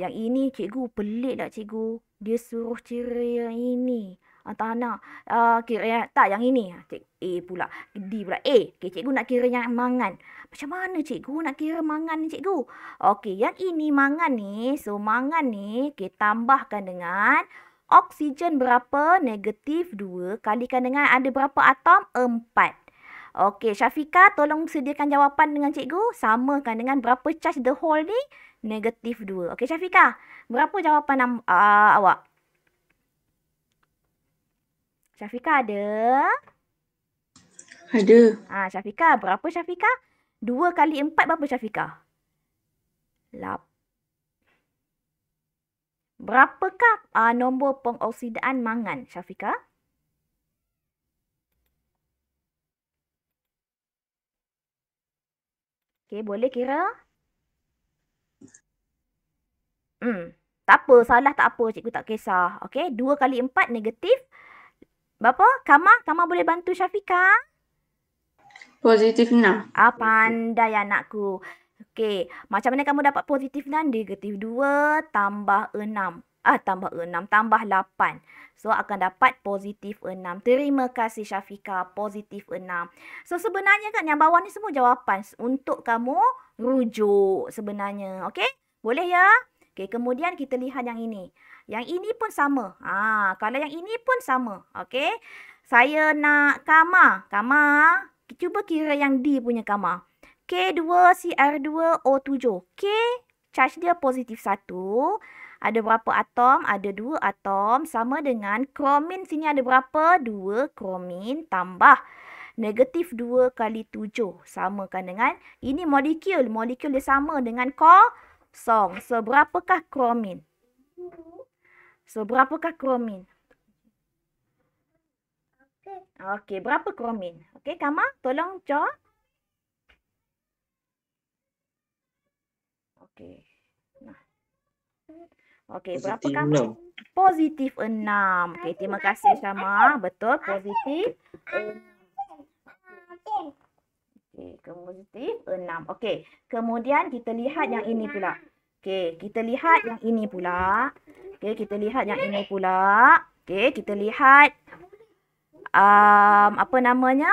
Yang ini cikgu pelik lah cikgu. Dia suruh ciri yang ini. Tanah. Kira tak yang ini. A pula. D pula. A. Okey, cikgu nak kira yang mangan. Macam mana cikgu nak kira mangan ni cikgu? Okey, yang ini mangan ni. So, mangan ni kita tambahkan dengan oksigen berapa? Negatif 2. Kalikan dengan ada berapa atom? 4. Okey, Syafiqah tolong sediakan jawapan dengan cikgu. Samakan dengan berapa charge the whole ni? Negatif 2. Okey, Syafiqah. Berapa jawapan awak? Syafiqah ada? Ada. Syafiqah. Berapa Syafiqah? 2 kali 4 berapa Syafiqah? Berapakah nombor pengoksidaan mangan Syafiqah? Okey, boleh kira? Tak apa, salah tak apa, cikgu tak kisah. Okey, 2 kali 4 negatif. Berapa? Kama boleh bantu Syafiqah? Positif 6. Pandai anakku. Okey, macam mana kamu dapat positif 6? Negatif 2 tambah 6. Tambah 6, tambah 8. So, akan dapat positif 6. Terima kasih Syafiqah, positif 6. So, sebenarnya kan yang bawah ni semua jawapan untuk kamu rujuk sebenarnya. Okey? Boleh ya? Okey, kemudian kita lihat yang ini. Yang ini pun sama. Kalau yang ini pun sama. Okey? Saya nak kamar. Kamar. Cuba kira yang D punya kamar. K2, CR2, O7. K, charge dia positif 1. Ada berapa atom? Ada 2 atom. Sama dengan kromin sini ada berapa? 2 kromin tambah negatif 2 kali 7. Samakan dengan ini molekul. Molekul dia sama dengan kosong. So, berapakah kromin? Okey, berapa kromin? Okey, Kama, tolong jawab. Okey. Okey, berapa kamu? Positif 6. Okey, terima kasih Syama. Betul, positif 6. Okey, positif 6. Okey, kemudian kita lihat yang ini pula. Okey, kita lihat yang ini pula. Okey, kita lihat apa namanya?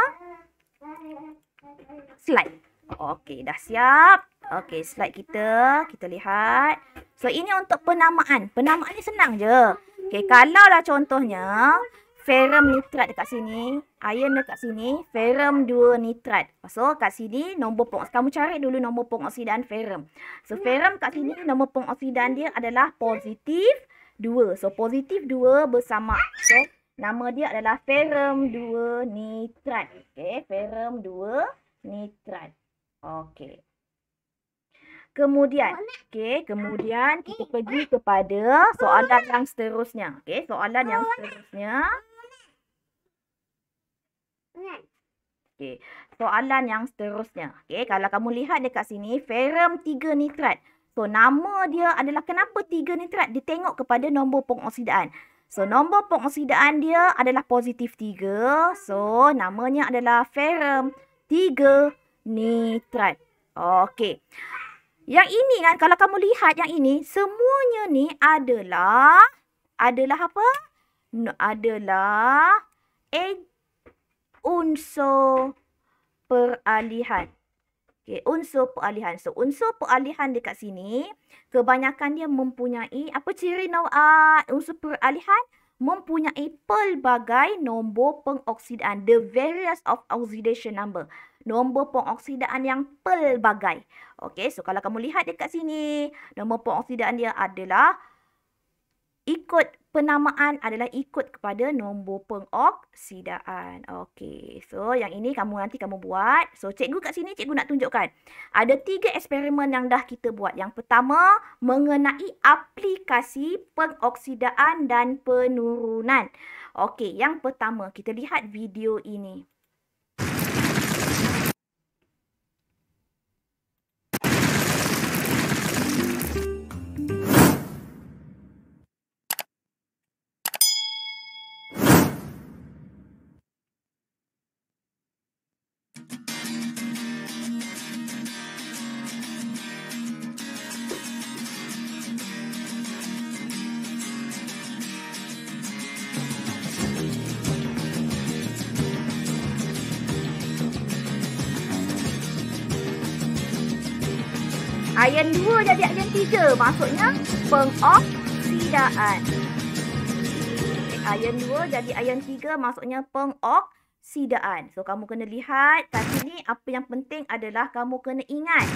Slide. Okey, dah siap. Okey, slide kita lihat. So, ini untuk penamaan. Penamaan ni senang je. Okey, kalaulah contohnya ferrum nitrat dekat sini, iron dekat sini, ferrum 2 nitrat. So, kat sini nombor kamu cari dulu nombor pengoksidan ferrum. So, ferrum kat sini nombor pengoksidan dia adalah positif 2. So, positif 2 bersama. So, nama dia adalah ferrum 2 nitrat. Okey, ferrum 2 nitrat. Okey. Kemudian kita pergi kepada soalan yang seterusnya. Okey, soalan yang seterusnya. Okey, soalan yang seterusnya. Okey, kalau kamu lihat dekat sini, ferrum 3 nitrat. So, nama dia adalah kenapa 3 nitrat? Dia tengok kepada nombor pengoksidaan. So, nombor pengoksidaan dia adalah positif 3. So, namanya adalah ferrum 3 nitrat. Okey. Yang ini kan, kalau kamu lihat yang ini, semuanya ni adalah apa? Adalah unsur peralihan. Okey, unsur peralihan. So, unsur peralihan dekat sini, kebanyakan dia mempunyai, apa ciri unsur peralihan? Mempunyai pelbagai nombor pengoksidaan. The various of oxidation number. Nombor pengoksidaan yang pelbagai. Okey, so kalau kamu lihat dekat sini, nombor pengoksidaan dia adalah ikut penamaan adalah ikut kepada nombor pengoksidaan. Okey, so yang ini nanti kamu buat. So cikgu kat sini, cikgu nak tunjukkan. Ada 3 eksperimen yang dah kita buat. Yang pertama, mengenai aplikasi pengoksidaan dan penurunan. Okey, yang pertama, kita lihat video ini. Iron 2 jadi iron 3. Maksudnya pengoksidaan. Iron 2 jadi iron 3 maksudnya pengoksidaan. So, kamu kena lihat kat sini apa yang penting adalah kamu kena ingat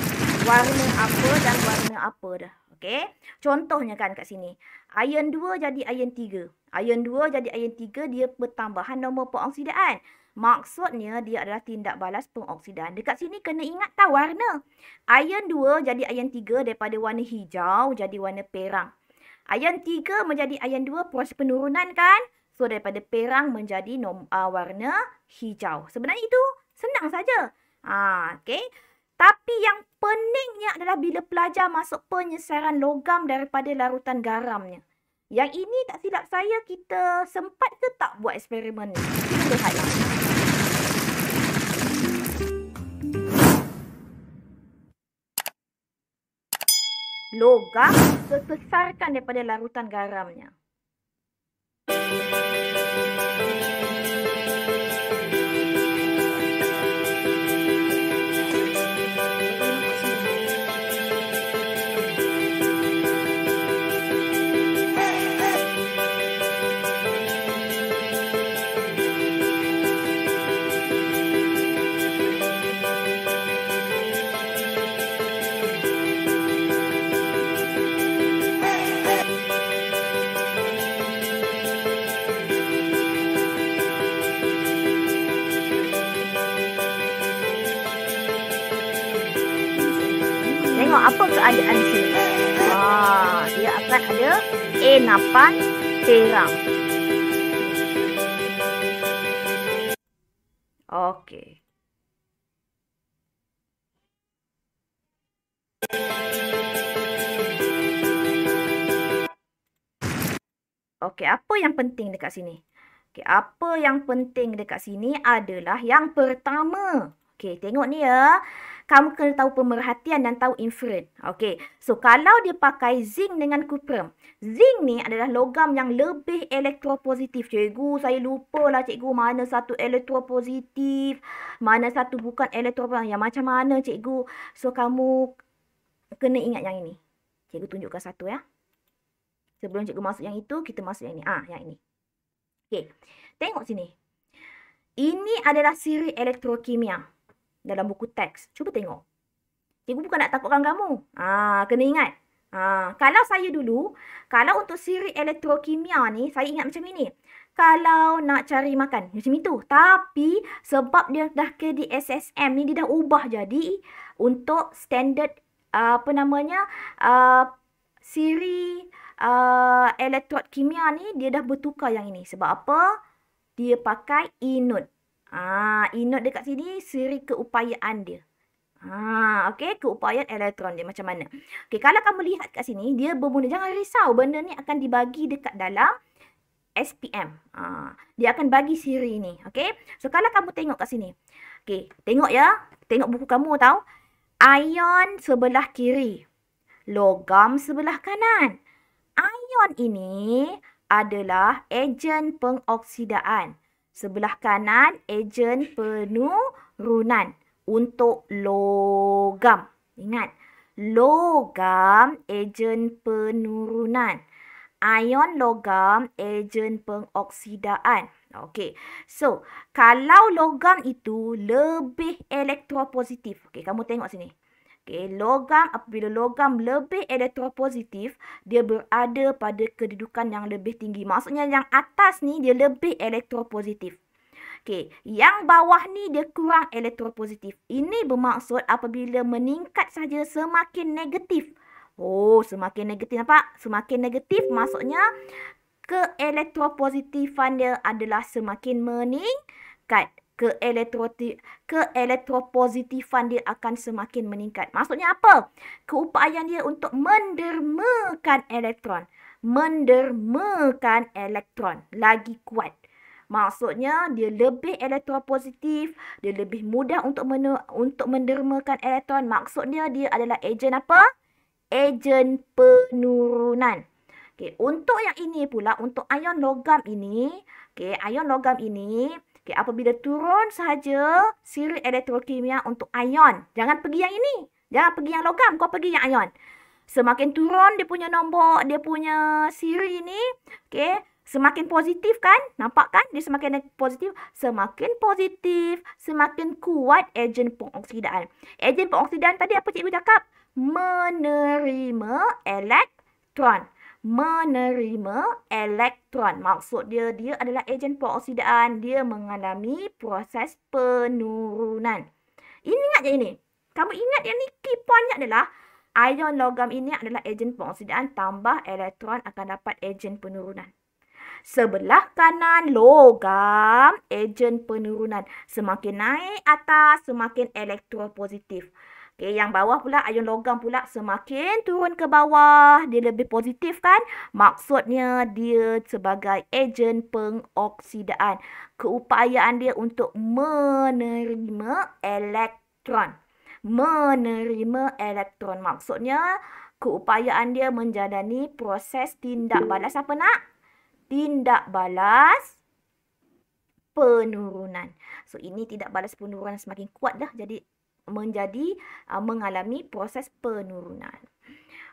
warna apa dan warna apa dah. Okey. Contohnya kan kat sini. Iron 2 jadi iron 3. Iron 2 jadi iron 3 dia pertambahan nombor pengoksidaan. Maksudnya dia adalah tindak balas pengoksidaan. Dekat sini kena ingat tahu warna. Iron 2 jadi iron 3 daripada warna hijau jadi warna perang. Iron 3 menjadi iron 2 proses penurunan kan. So daripada perang menjadi warna hijau. Sebenarnya itu senang saja. Okey. Tapi yang peningnya adalah bila pelajar masuk penyesaran logam daripada larutan garamnya. Yang ini tak silap saya kita sempat ke tak buat eksperimen ni? Kita lihatlah. logam dibesarkan daripada larutan garamnya. Tengok apa keadaan sini. Dia akan ada enapan terang. Okey. Okey, apa yang penting dekat sini? Okey, apa yang penting dekat sini adalah yang pertama. Okey, tengok ni ya. Kamu kena tahu pemerhatian dan tahu infrared. Okey. So, kalau dia pakai zinc dengan cuprum. Zinc ni adalah logam yang lebih elektropositif. Cikgu, saya lupa lah cikgu mana satu elektropositif. Mana satu bukan elektropositif. Yang macam mana cikgu? So, kamu kena ingat yang ini. Cikgu tunjukkan satu ya. Sebelum cikgu masuk yang itu, kita masuk yang ini. Yang ini. Okey. Tengok sini. Ini adalah siri elektrokimia. Dalam buku teks. Cuba tengok. Cikgu bukan nak takutkan kamu. Kena ingat. Kalau saya dulu, kalau untuk siri elektrokimia ni, saya ingat macam ini. Kalau nak cari makan, macam itu. Tapi, sebab dia dah ke di SSM ni, dia dah ubah jadi untuk standard, siri elektrod kimia ni, dia dah bertukar yang ini. Sebab apa? Dia pakai inut. Inut dekat sini siri keupayaan dia. Okey, keupayaan elektron dia macam mana. Okey, kalau kamu lihat kat sini, dia bermula. Jangan risau, benda ni akan dibagi dekat dalam SPM. Dia akan bagi siri ni. Okey, so kalau kamu tengok kat sini. Okey, tengok ya. Tengok buku kamu tahu. Ion sebelah kiri. Logam sebelah kanan. Ion ini adalah ejen pengoksidaan. Sebelah kanan, ejen penurunan untuk logam. Ingat, logam, ejen penurunan. Ion logam, ejen pengoksidaan. Okey, so kalau logam itu lebih elektropositif. Okey, kamu tengok sini. Okey, logam, apabila logam lebih elektropositif, dia berada pada kedudukan yang lebih tinggi. Maksudnya yang atas ni dia lebih elektropositif. Okey, yang bawah ni dia kurang elektropositif. Ini bermaksud apabila meningkat saja semakin negatif. Semakin negatif, nampak? Semakin negatif maksudnya keelektropositifan dia adalah semakin meningkat. Keelektropositifan dia akan semakin meningkat. Maksudnya apa? Keupayaan dia untuk mendermakan elektron. Mendermakan elektron. Lagi kuat. Maksudnya dia lebih elektropositif. Dia lebih mudah untuk mendermakan elektron. Maksudnya dia adalah ejen apa? Ejen penurunan. Okay, untuk yang ini pula, untuk ion logam ini. Okay, ion logam ini. Okay, apabila turun sahaja siri elektrokimia untuk ion. Jangan pergi yang ini. Jangan pergi yang logam. Kau pergi yang ion. Semakin turun dia punya nombor, dia punya siri ni. Okay, semakin positif kan? Nampak kan? Dia semakin positif. Semakin positif, semakin kuat ejen pengoksidaan. Ejen pengoksidaan tadi apa cikgu cakap? Menerima elektron. Menerima elektron. Maksud dia adalah ejen pengoksidaan. Dia mengalami proses penurunan. Ingat je ini. Kamu ingat yang ni key pointnya adalah ion logam ini adalah ejen pengoksidaan tambah elektron akan dapat ejen penurunan. Sebelah kanan logam ejen penurunan. Semakin naik atas semakin elektropositif. Okay, yang bawah pula, ion logam pula semakin turun ke bawah. Dia lebih positif kan? Maksudnya dia sebagai ejen pengoksidaan. Keupayaan dia untuk menerima elektron. menerima elektron. Maksudnya keupayaan dia menjalani proses tindak balas apa nak? Tindak balas penurunan. So ini tindak balas penurunan semakin kuat dah, jadi mengalami proses penurunan.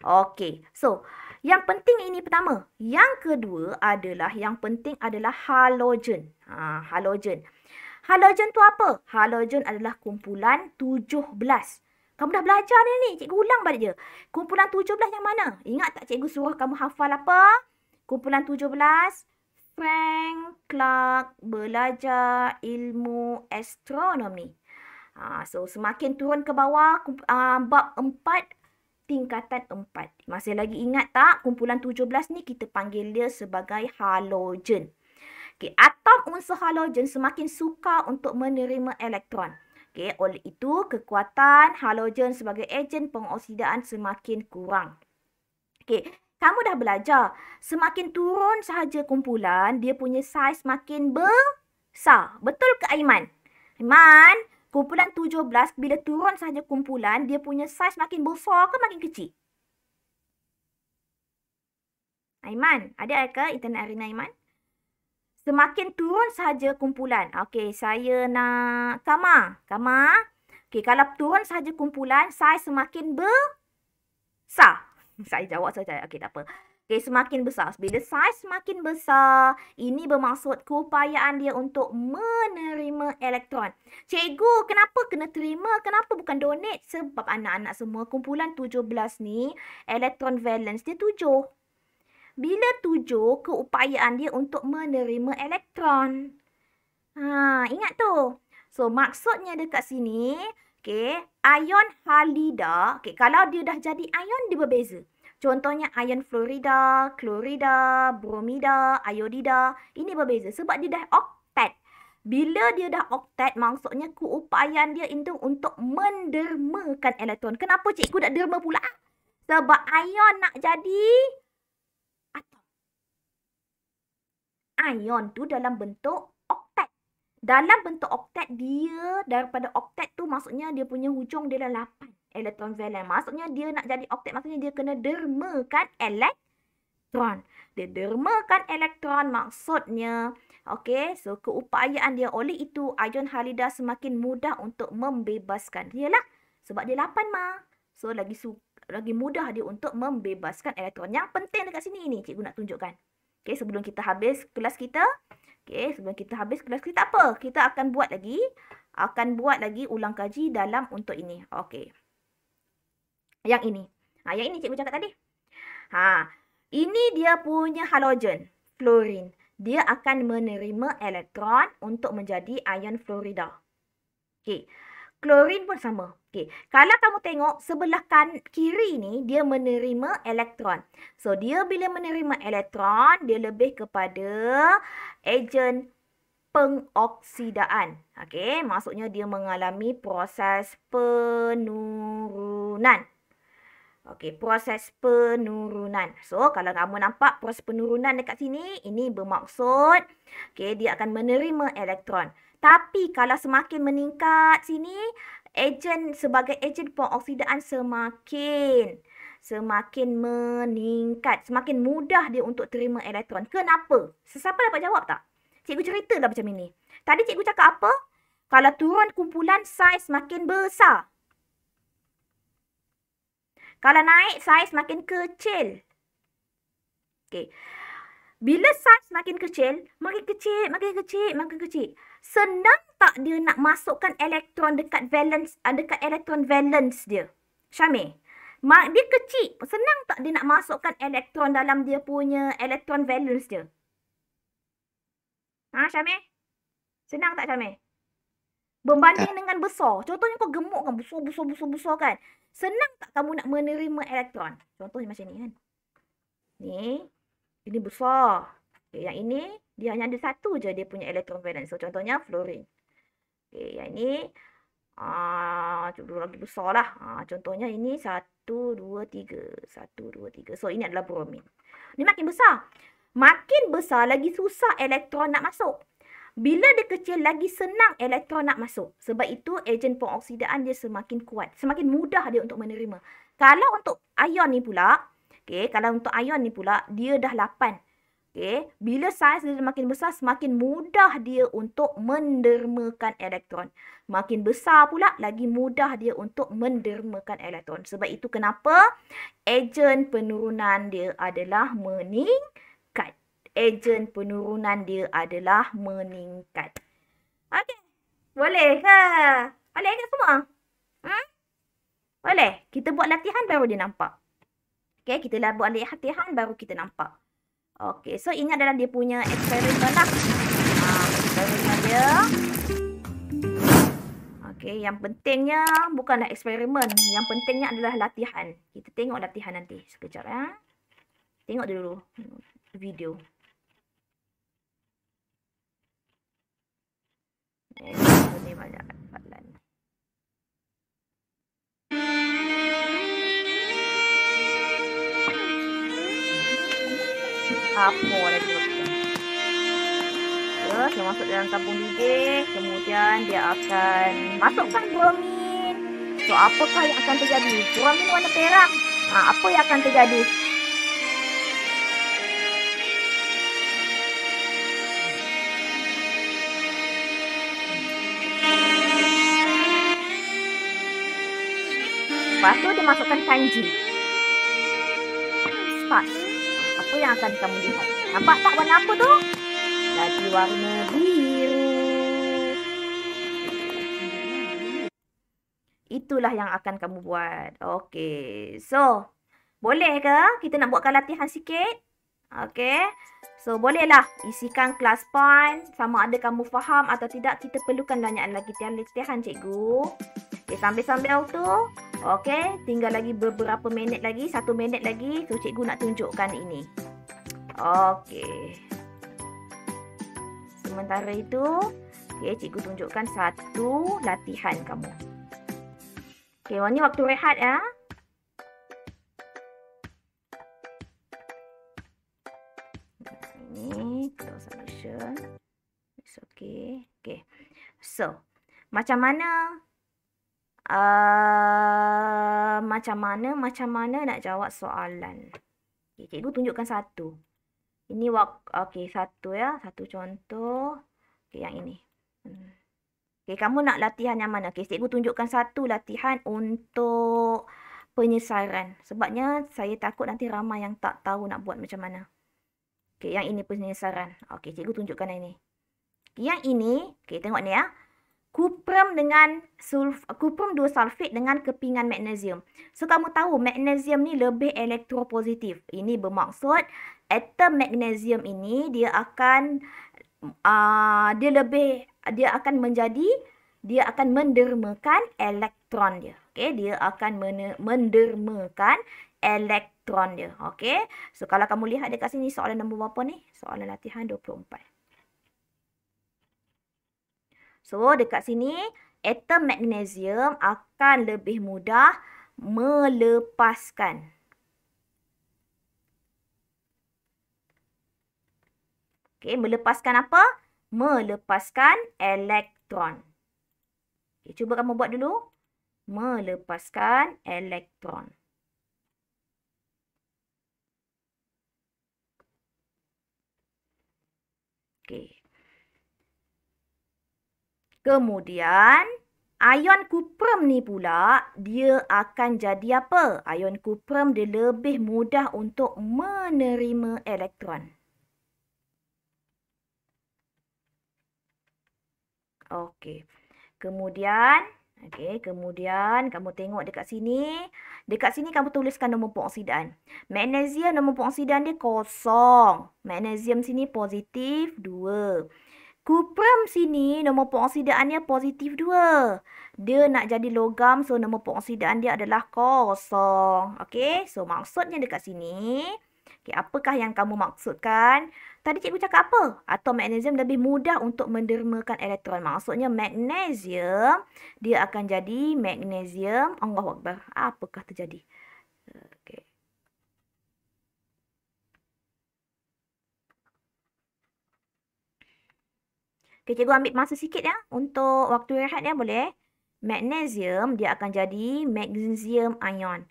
Okey. So yang penting ini pertama. Yang kedua adalah halogen. Halogen. Halogen tu apa? Halogen adalah kumpulan 17. Kamu dah belajar ni, cikgu ulang balik je. Kumpulan 17 yang mana? Ingat tak cikgu suruh kamu hafal apa? Kumpulan 17. Frank Clark belajar ilmu astronomi. So semakin turun ke bawah, bab 4, tingkatan 4. Masih lagi ingat tak? Kumpulan 17 ni kita panggil dia sebagai halogen. Okay, atom unsur halogen semakin sukar untuk menerima elektron. Okay, oleh itu, kekuatan halogen sebagai ejen pengoksidaan semakin kurang. Okay, kamu dah belajar. Semakin turun sahaja kumpulan, dia punya saiz makin besar. Betul ke Aiman? Aiman, kumpulan 17, bila turun sahaja kumpulan, dia punya saiz makin besar ke makin kecil? Aiman, ada ke internet arena Aiman? Semakin turun sahaja kumpulan. Okey, saya nak Kama. Okey, kalau turun sahaja kumpulan, saiz semakin besar. Saya jawab saja. Okey, tak apa. Okey, semakin besar. Bila saiz semakin besar, ini bermaksud keupayaan dia untuk menerima elektron. Cikgu, kenapa kena terima? Kenapa bukan donate? Sebab anak-anak semua kumpulan 17 ni, elektron valence dia 7. Bila 7, keupayaan dia untuk menerima elektron. Ingat tu. So, maksudnya dekat sini, okay, ion halida, okay, kalau dia dah jadi ion, dia berbeza. Contohnya ion fluorida, klorida, bromida, iodida. Ini berbeza sebab dia dah oktat. Bila dia dah oktat, maksudnya keupayaan dia itu untuk mendermakan elektron. Kenapa cikgu nak derma pula? Sebab ion nak jadi atom. Ion tu dalam bentuk oktat. Dalam bentuk oktat, dia daripada oktat tu maksudnya dia punya hujung dia dah 8 elektron valen. Maksudnya dia nak jadi oktat, maksudnya dia kena dermakan elektron. Dia dermakan elektron maksudnya, okey, so keupayaan dia, oleh itu ion halida semakin mudah untuk membebaskan. Yalah, sebab dia 8 mah. So lagi mudah dia untuk membebaskan elektron. Yang penting dekat sini ni cikgu nak tunjukkan. Okey, sebelum kita habis kelas kita, apa? Kita akan buat lagi ulang kaji dalam untuk ini. Okey. Yang ini. Yang ini cikgu cakap tadi. Ini dia punya halogen, fluorine. Dia akan menerima elektron untuk menjadi ion fluorida. Okey. Klorin pun sama. Okey. Kalau kamu tengok sebelah kiri ni, dia menerima elektron. So, dia bila menerima elektron, dia lebih kepada ejen pengoksidaan. Okey. Maksudnya dia mengalami proses penurunan. Okey, proses penurunan. So, kalau kamu nampak proses penurunan dekat sini, ini bermaksud okey, dia akan menerima elektron. Tapi kalau semakin meningkat sini, sebagai ejen pengoksidaan semakin meningkat. Semakin mudah dia untuk terima elektron. Kenapa? Sesiapa dapat jawab tak? Cikgu ceritalah macam ini. Tadi cikgu cakap apa? Kalau turun kumpulan, saiz makin besar. Kalau naik, saiz makin kecil. Okey. Bila saiz makin kecil, makin kecil. Senang tak dia nak masukkan elektron dekat elektron valence dia? Syamil, dia kecil. Senang tak dia nak masukkan elektron dalam dia punya elektron valence dia? Syamil? Senang tak, Syamil? Berbanding dengan besar. Contohnya kau gemuk kan, besar kan. Senang tak kamu nak menerima elektron? Contohnya macam ni kan. Ini besar. Okay, yang ini, dia hanya ada satu je dia punya elektron valence. So, contohnya fluorine. Okay, yang ini, lagi besar lah. Contohnya ini 1, 2, 3. 1, 2, 3. So, ini adalah bromine. Ini makin besar. Makin besar, lagi susah elektron nak masuk. Bila dia kecil, lagi senang elektron nak masuk. Sebab itu, ejen pengoksidaan dia semakin kuat. Semakin mudah dia untuk menerima. Kalau untuk ion ni pula, dia dah 8. Okay. Bila saiz dia makin besar, semakin mudah dia untuk mendermakan elektron. Makin besar pula, lagi mudah dia untuk mendermakan elektron. Sebab itu kenapa ejen penurunan dia adalah meningkat. Ejen penurunan dia adalah meningkat. Okey. Boleh ke? Boleh ke semua? Boleh. Kita buat latihan baru dia nampak. Okey, kita buat latihan baru kita nampak. Okey, so ingat dalam dia punya eksperimen lah. Eksperimen dia. Okey, yang pentingnya bukanlah eksperimen. Yang pentingnya adalah latihan. Kita tengok latihan nanti. Sekejap ya. Tengok dulu video. Ini banyak soalan. Apa lagi doktor? Dia masuk dalam tabung bibir, kemudian dia akan masukkan bromin. So, apakah yang akan terjadi? Bromin warna perak. Apa yang akan terjadi? Lepas tu dia masukkan kanji. Spark. Apa yang akan kamu lihat? Nampak tak warna apa tu? Jadi warna biru. Itulah yang akan kamu buat. Okey. So, boleh ke kita nak buatkan latihan sikit? Okey. So, bolehlah isikan class point. Sama ada kamu faham atau tidak, kita perlukan banyak lagi latihan cikgu. Okay, sambil-sambil tu. Okey, tinggal lagi beberapa minit lagi. 1 minit lagi. So, cikgu nak tunjukkan ini. Okey. Sementara itu, cikgu tunjukkan satu latihan kamu. Okey, ini waktu rehat ya. Ini close solution. It's okay. Okay. So, macam mana nak jawab soalan? Okay, cikgu tunjukkan satu. Ini satu ya, satu contoh. Okay, yang ini. Okay, kamu nak latihan yang mana? Okay, cikgu tunjukkan satu latihan untuk penyesaran. Sebabnya saya takut nanti ramai yang tak tahu nak buat macam mana. Okay, yang ini penyesaran. Okay, cikgu tunjukkan yang ini. Yang ini, okay, tengok ni ya. Kuprum 2 sulfat dengan kepingan magnesium. So, kamu tahu magnesium ni lebih elektropositif. Ini bermaksud atom magnesium ini dia akan mendermakan elektron dia. Okey, dia akan mendermakan elektron dia. Okey. So, kalau kamu lihat dekat sini soalan nombor berapa ni? Soalan latihan 24. So, dekat sini, atom magnesium akan lebih mudah melepaskan. Okey, melepaskan apa? Melepaskan elektron. Okay, cuba kamu buat dulu. Melepaskan elektron. Okey. Kemudian, ion kuprum ni pula, dia akan jadi apa? Ion kuprum dia lebih mudah untuk menerima elektron. Okey. Kemudian kamu tengok dekat sini. Dekat sini kamu tuliskan nombor pengoksidaan. Magnesium nombor pengoksidaan dia kosong. Magnesium sini positif 2. Kuprum sini nombor pengoksidaannya positif 2. Dia nak jadi logam, so nombor pengoksidan dia adalah kosong. Okey, so maksudnya dekat sini. Okey, apakah yang kamu maksudkan? Tadi cikgu cakap apa? Atom magnesium lebih mudah untuk mendermakan elektron. Maksudnya magnesium, dia akan jadi magnesium. Allahu Akbar. Apakah terjadi? Okey. Okay, cikgu ambil masa sikit ya untuk waktu rehat ya, boleh? Magnesium dia akan jadi magnesium ion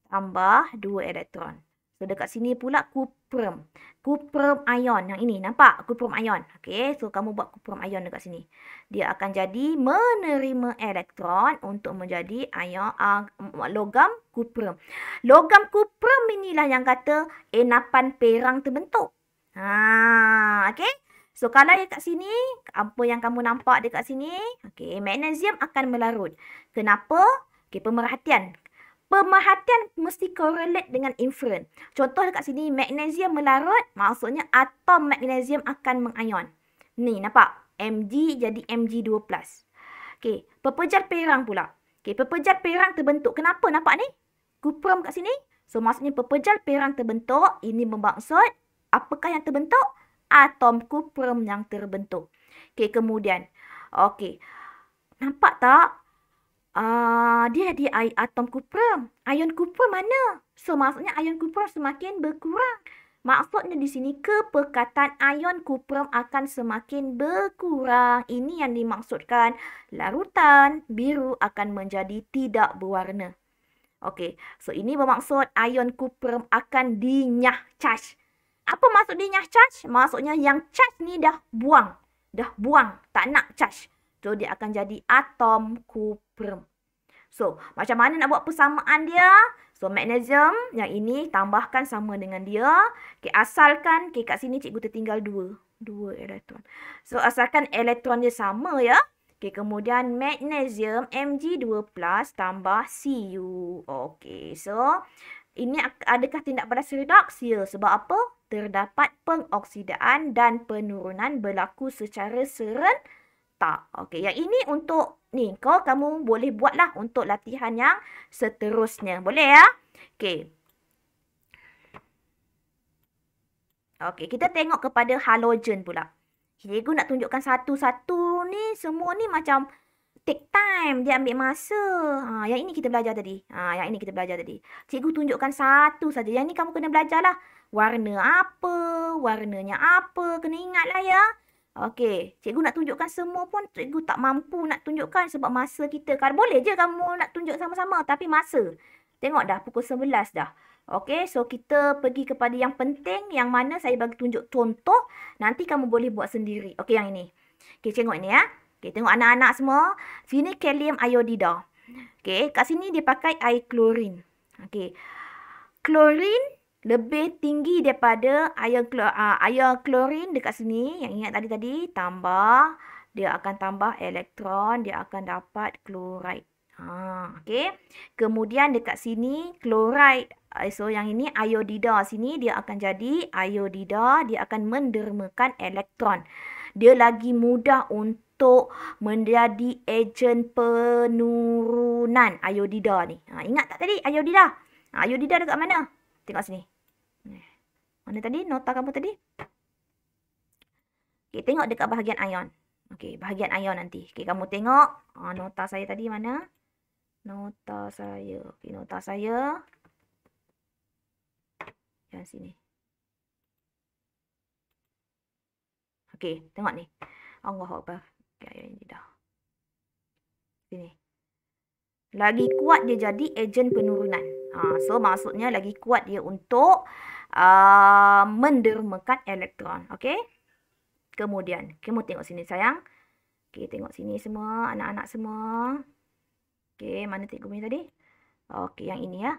tambah 2 elektron. So dekat sini pula kuprum. Kuprum ion yang ini, nampak? Kuprum ion. Okey, so kamu buat kuprum ion dekat sini. Dia akan jadi menerima elektron untuk menjadi ion logam kuprum. Logam kuprum inilah yang kata enapan perang terbentuk. Okey. So, kalau dekat sini, apa yang kamu nampak dekat sini, okay, magnesium akan melarut. Kenapa? Okay, pemerhatian. Pemerhatian mesti correlate dengan inferen. Contoh dekat sini, magnesium melarut, maksudnya atom magnesium akan mengion. Ni, nampak? Mg jadi Mg2+. Okay, pepejar perang pula. Okay, pepejar perang terbentuk. Kenapa nampak ni? Kuprum kat sini. So, maksudnya pepejar perang terbentuk. Ini bermaksud, apakah yang terbentuk? Atom kuprum yang terbentuk. Okey, kemudian. Okey. Nampak tak? Dia di atom kuprum. Ion kuprum mana? So, maksudnya ion kuprum semakin berkurang. Maksudnya di sini kepekatan ion kuprum akan semakin berkurang. Ini yang dimaksudkan. Larutan biru akan menjadi tidak berwarna. Okey. So, ini bermaksud ion kuprum akan dinyah charge. Apa maksud dinyah charge? Maksudnya yang charge ni dah buang. Dah buang. Tak nak charge. So, dia akan jadi atom kuprum. So, macam mana nak buat persamaan dia? So, magnesium yang ini tambahkan sama dengan dia. Okay, asalkan, okay, kat sini cikgu tertinggal 2 elektron. So, asalkan elektron dia sama ya. Okay, kemudian magnesium Mg2+ tambah Cu. Okay, so ini adakah tindak balas redoks? Ya, sebab apa? Terdapat pengoksidaan dan penurunan berlaku secara serentak. Okey, yang ini untuk ni, kamu boleh buatlah untuk latihan yang seterusnya. Boleh ya? Okey. Okey, kita tengok kepada halogen pula. Cikgu nak tunjukkan satu-satu ni, semua ni macam take time, dia ambil masa. Yang ini kita belajar tadi. Yang ini kita belajar tadi. Cikgu tunjukkan satu saja. Yang ni kamu kena belajarlah. Warna apa, warnanya apa, kena ingatlah ya. Okey, cikgu nak tunjukkan semua pun cikgu tak mampu nak tunjukkan sebab masa kita. Kalau boleh je kamu nak tunjuk sama-sama, tapi masa. Tengok dah pukul 11 dah. Okey, so kita pergi kepada yang penting, yang mana saya bagi tunjuk contoh, nanti kamu boleh buat sendiri. Okey, yang ini. Okey, tengok ini ya. Okey, tengok anak-anak semua. Sini kalium iodida. Okey, kat sini dia pakai air klorin. Okey. Klorin lebih tinggi daripada air klorin dekat sini. Yang ingat tadi tambah, dia akan tambah elektron, dia akan dapat klorid. Okey. Kemudian dekat sini klorid. So yang ini iodida sini dia akan jadi iodida, dia akan mendermakan elektron. Dia lagi mudah untuk menjadi ejen penurunan iodida ni. Ingat tak tadi iodida? Iodida dekat mana? Tengok sini. Mana tadi? Nota kamu tadi? Okey, tengok dekat bahagian ion. Okey, bahagian ion nanti. Okey, kamu tengok. Nota saya tadi mana? Nota saya. Okey, nota saya. Yang sini. Okey, tengok ni. Allahu Akbar. Okey, ini dah. Sini. Lagi kuat dia jadi ejen penurunan. So, maksudnya lagi kuat dia untuk mendermakan elektron. Okey. Kemudian, kamu tengok sini sayang. Okey, tengok sini semua. Anak-anak semua. Okey, mana cikgu punya tadi? Okey, yang ini ya.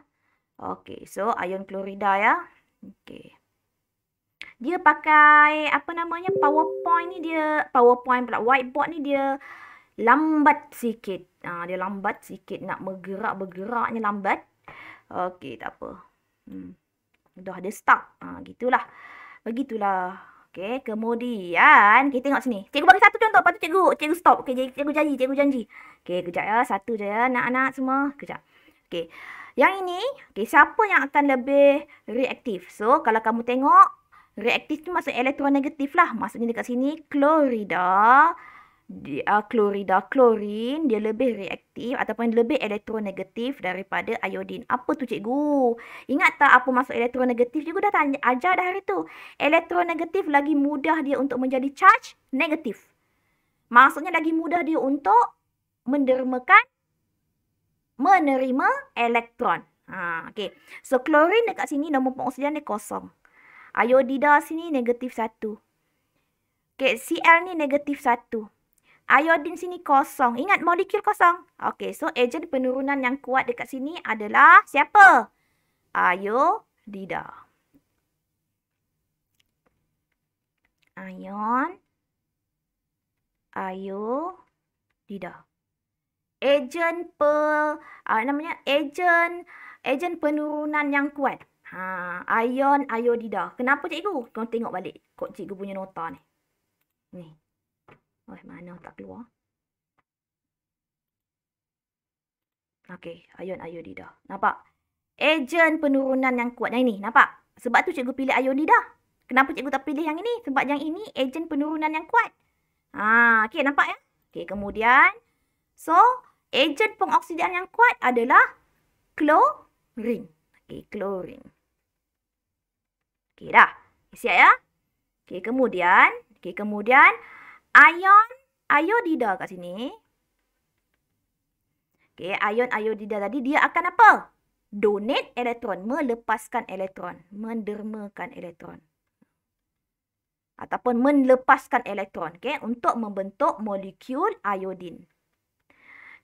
Okey, so ion klorida ya. Okey. Dia pakai, apa namanya, PowerPoint ni dia, PowerPoint pula, whiteboard ni dia lambat sikit. Dia lambat sikit. Nak bergeraknya lambat. Okey, tak apa. Dah ada stuck. Gitulah. Begitulah. Okey, kemudian kita tengok sini. Cikgu bagi satu contoh. Lepas tu cikgu stop. Okey, cikgu janji. Okey, kejap ya. Satu je ya, anak-anak semua. Kejap. Okey. Yang ini, okey, siapa yang akan lebih reaktif? So, kalau kamu tengok, reaktif tu maksud elektronegatif lah. Maksudnya dekat sini, klorida, klorin, dia lebih reaktif ataupun lebih elektronegatif daripada iodin. Apa tu cikgu? Ingat tak apa maksud elektronegatif? Cikgu dah ajar dah hari tu. Elektronegatif lagi mudah dia untuk menjadi charge negatif. Maksudnya lagi mudah dia untuk menerima elektron. Okay. So, klorin dekat sini nombor pengoksidan dia kosong. Iodida sini negatif 1. Okay, Cl ni negatif 1. Iodin sini kosong. Ingat molekul kosong. Okay, so ejen penurunan yang kuat dekat sini adalah siapa? Iodida. Iodida. Ejen penurunan yang kuat. Ion iodida. Kenapa cikgu? Kau tengok balik kod cikgu punya nota ni. Ni. Oh, mana tak keluar? Okey, ion iodida. Nampak? Ejen penurunan yang kuat. Yang ini, nampak? Sebab tu cikgu pilih iodida. Kenapa cikgu tak pilih yang ini? Sebab yang ini ejen penurunan yang kuat. Okey, nampak ya? Okey, kemudian so, ejen pengoksidan yang kuat adalah klorin. Okey, klorin. Okey, dah. Siap ya? Okey, kemudian ion iodida kat sini. Okey, ion iodida tadi dia akan apa? Donate elektron, melepaskan elektron, mendermakan elektron. Ataupun melepaskan elektron, okey, untuk membentuk molekul iodin.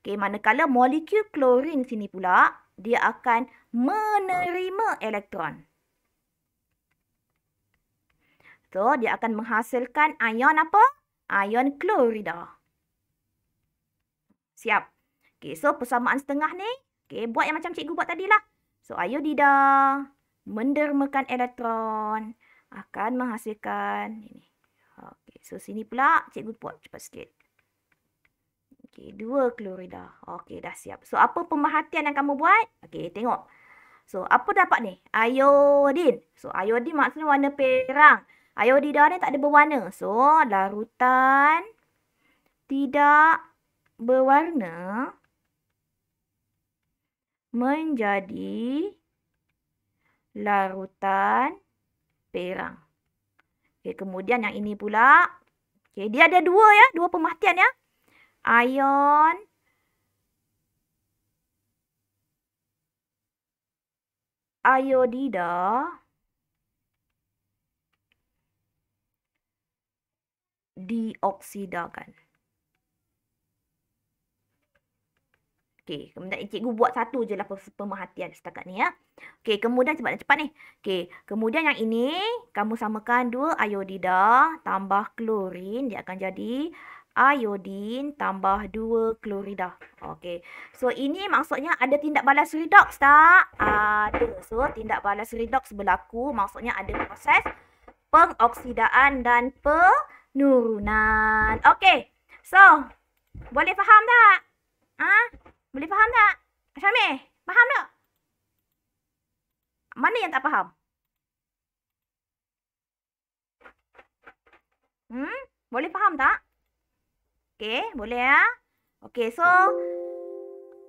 Okey, manakala molekul klorin sini pula, dia akan menerima elektron. So, dia akan menghasilkan ion apa? Ion klorida. Siap. Okey, so persamaan setengah ni, okey, buat yang macam cikgu buat tadi lah. So, iodida mendermakan elektron akan menghasilkan ini. Okey, so sini pula cikgu buat cepat sikit. Okey, 2 klorida. Okey, dah siap. So, apa pemerhatian yang kamu buat? Okey, tengok. So, apa dapat ni? Iodin. So, iodin maksudnya warna perang. Iodida ni tak ada berwarna. So, larutan tidak berwarna menjadi larutan perang. Okay, kemudian yang ini pula. Okay, dia ada dua ya. Dua pemerhatian ya. Ion iodida dioksidakan. Okey, kemudian cikgu buat satu je lah pemerhatian setakat ni ya. Okey, kemudian cepat ni. Okey, kemudian yang ini kamu samakan 2 iodida tambah klorin, dia akan jadi iodin tambah 2 klorida. Okey. So ini maksudnya ada tindak balas redox tak? Ada. So tindak balas redox berlaku maksudnya ada proses pengoksidaan dan penurunan. Okey. So, boleh faham tak? Boleh faham tak? Syamil, faham tak? Mana yang tak faham? Boleh faham tak? Okey, boleh ya? Okey, so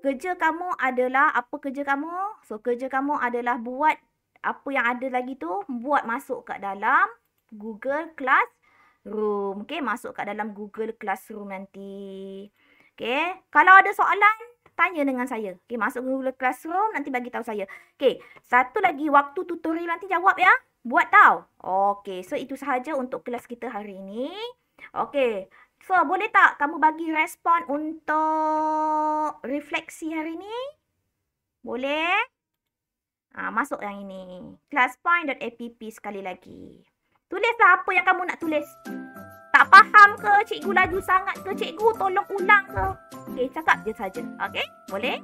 kerja kamu adalah, apa kerja kamu? So, kerja kamu adalah buat apa yang ada lagi tu, buat masuk kat dalam Google Classroom. Okey, masuk kat dalam Google Classroom nanti. Okey, kalau ada soalan, tanya dengan saya. Okey, masuk Google Classroom, nanti bagi tahu saya. Okey, satu lagi waktu tutorial nanti jawab ya. Buat tahu. Okey, so itu sahaja untuk kelas kita hari ini. Okey. So, boleh tak kamu bagi respon untuk refleksi hari ni? Boleh? Masuk yang ini. Classpoint.app sekali lagi. Tulislah apa yang kamu nak tulis. Tak faham ke? Cikgu laju sangat ke? Cikgu tolong ulang ke? Okey, cakap je saja. Okey? Boleh?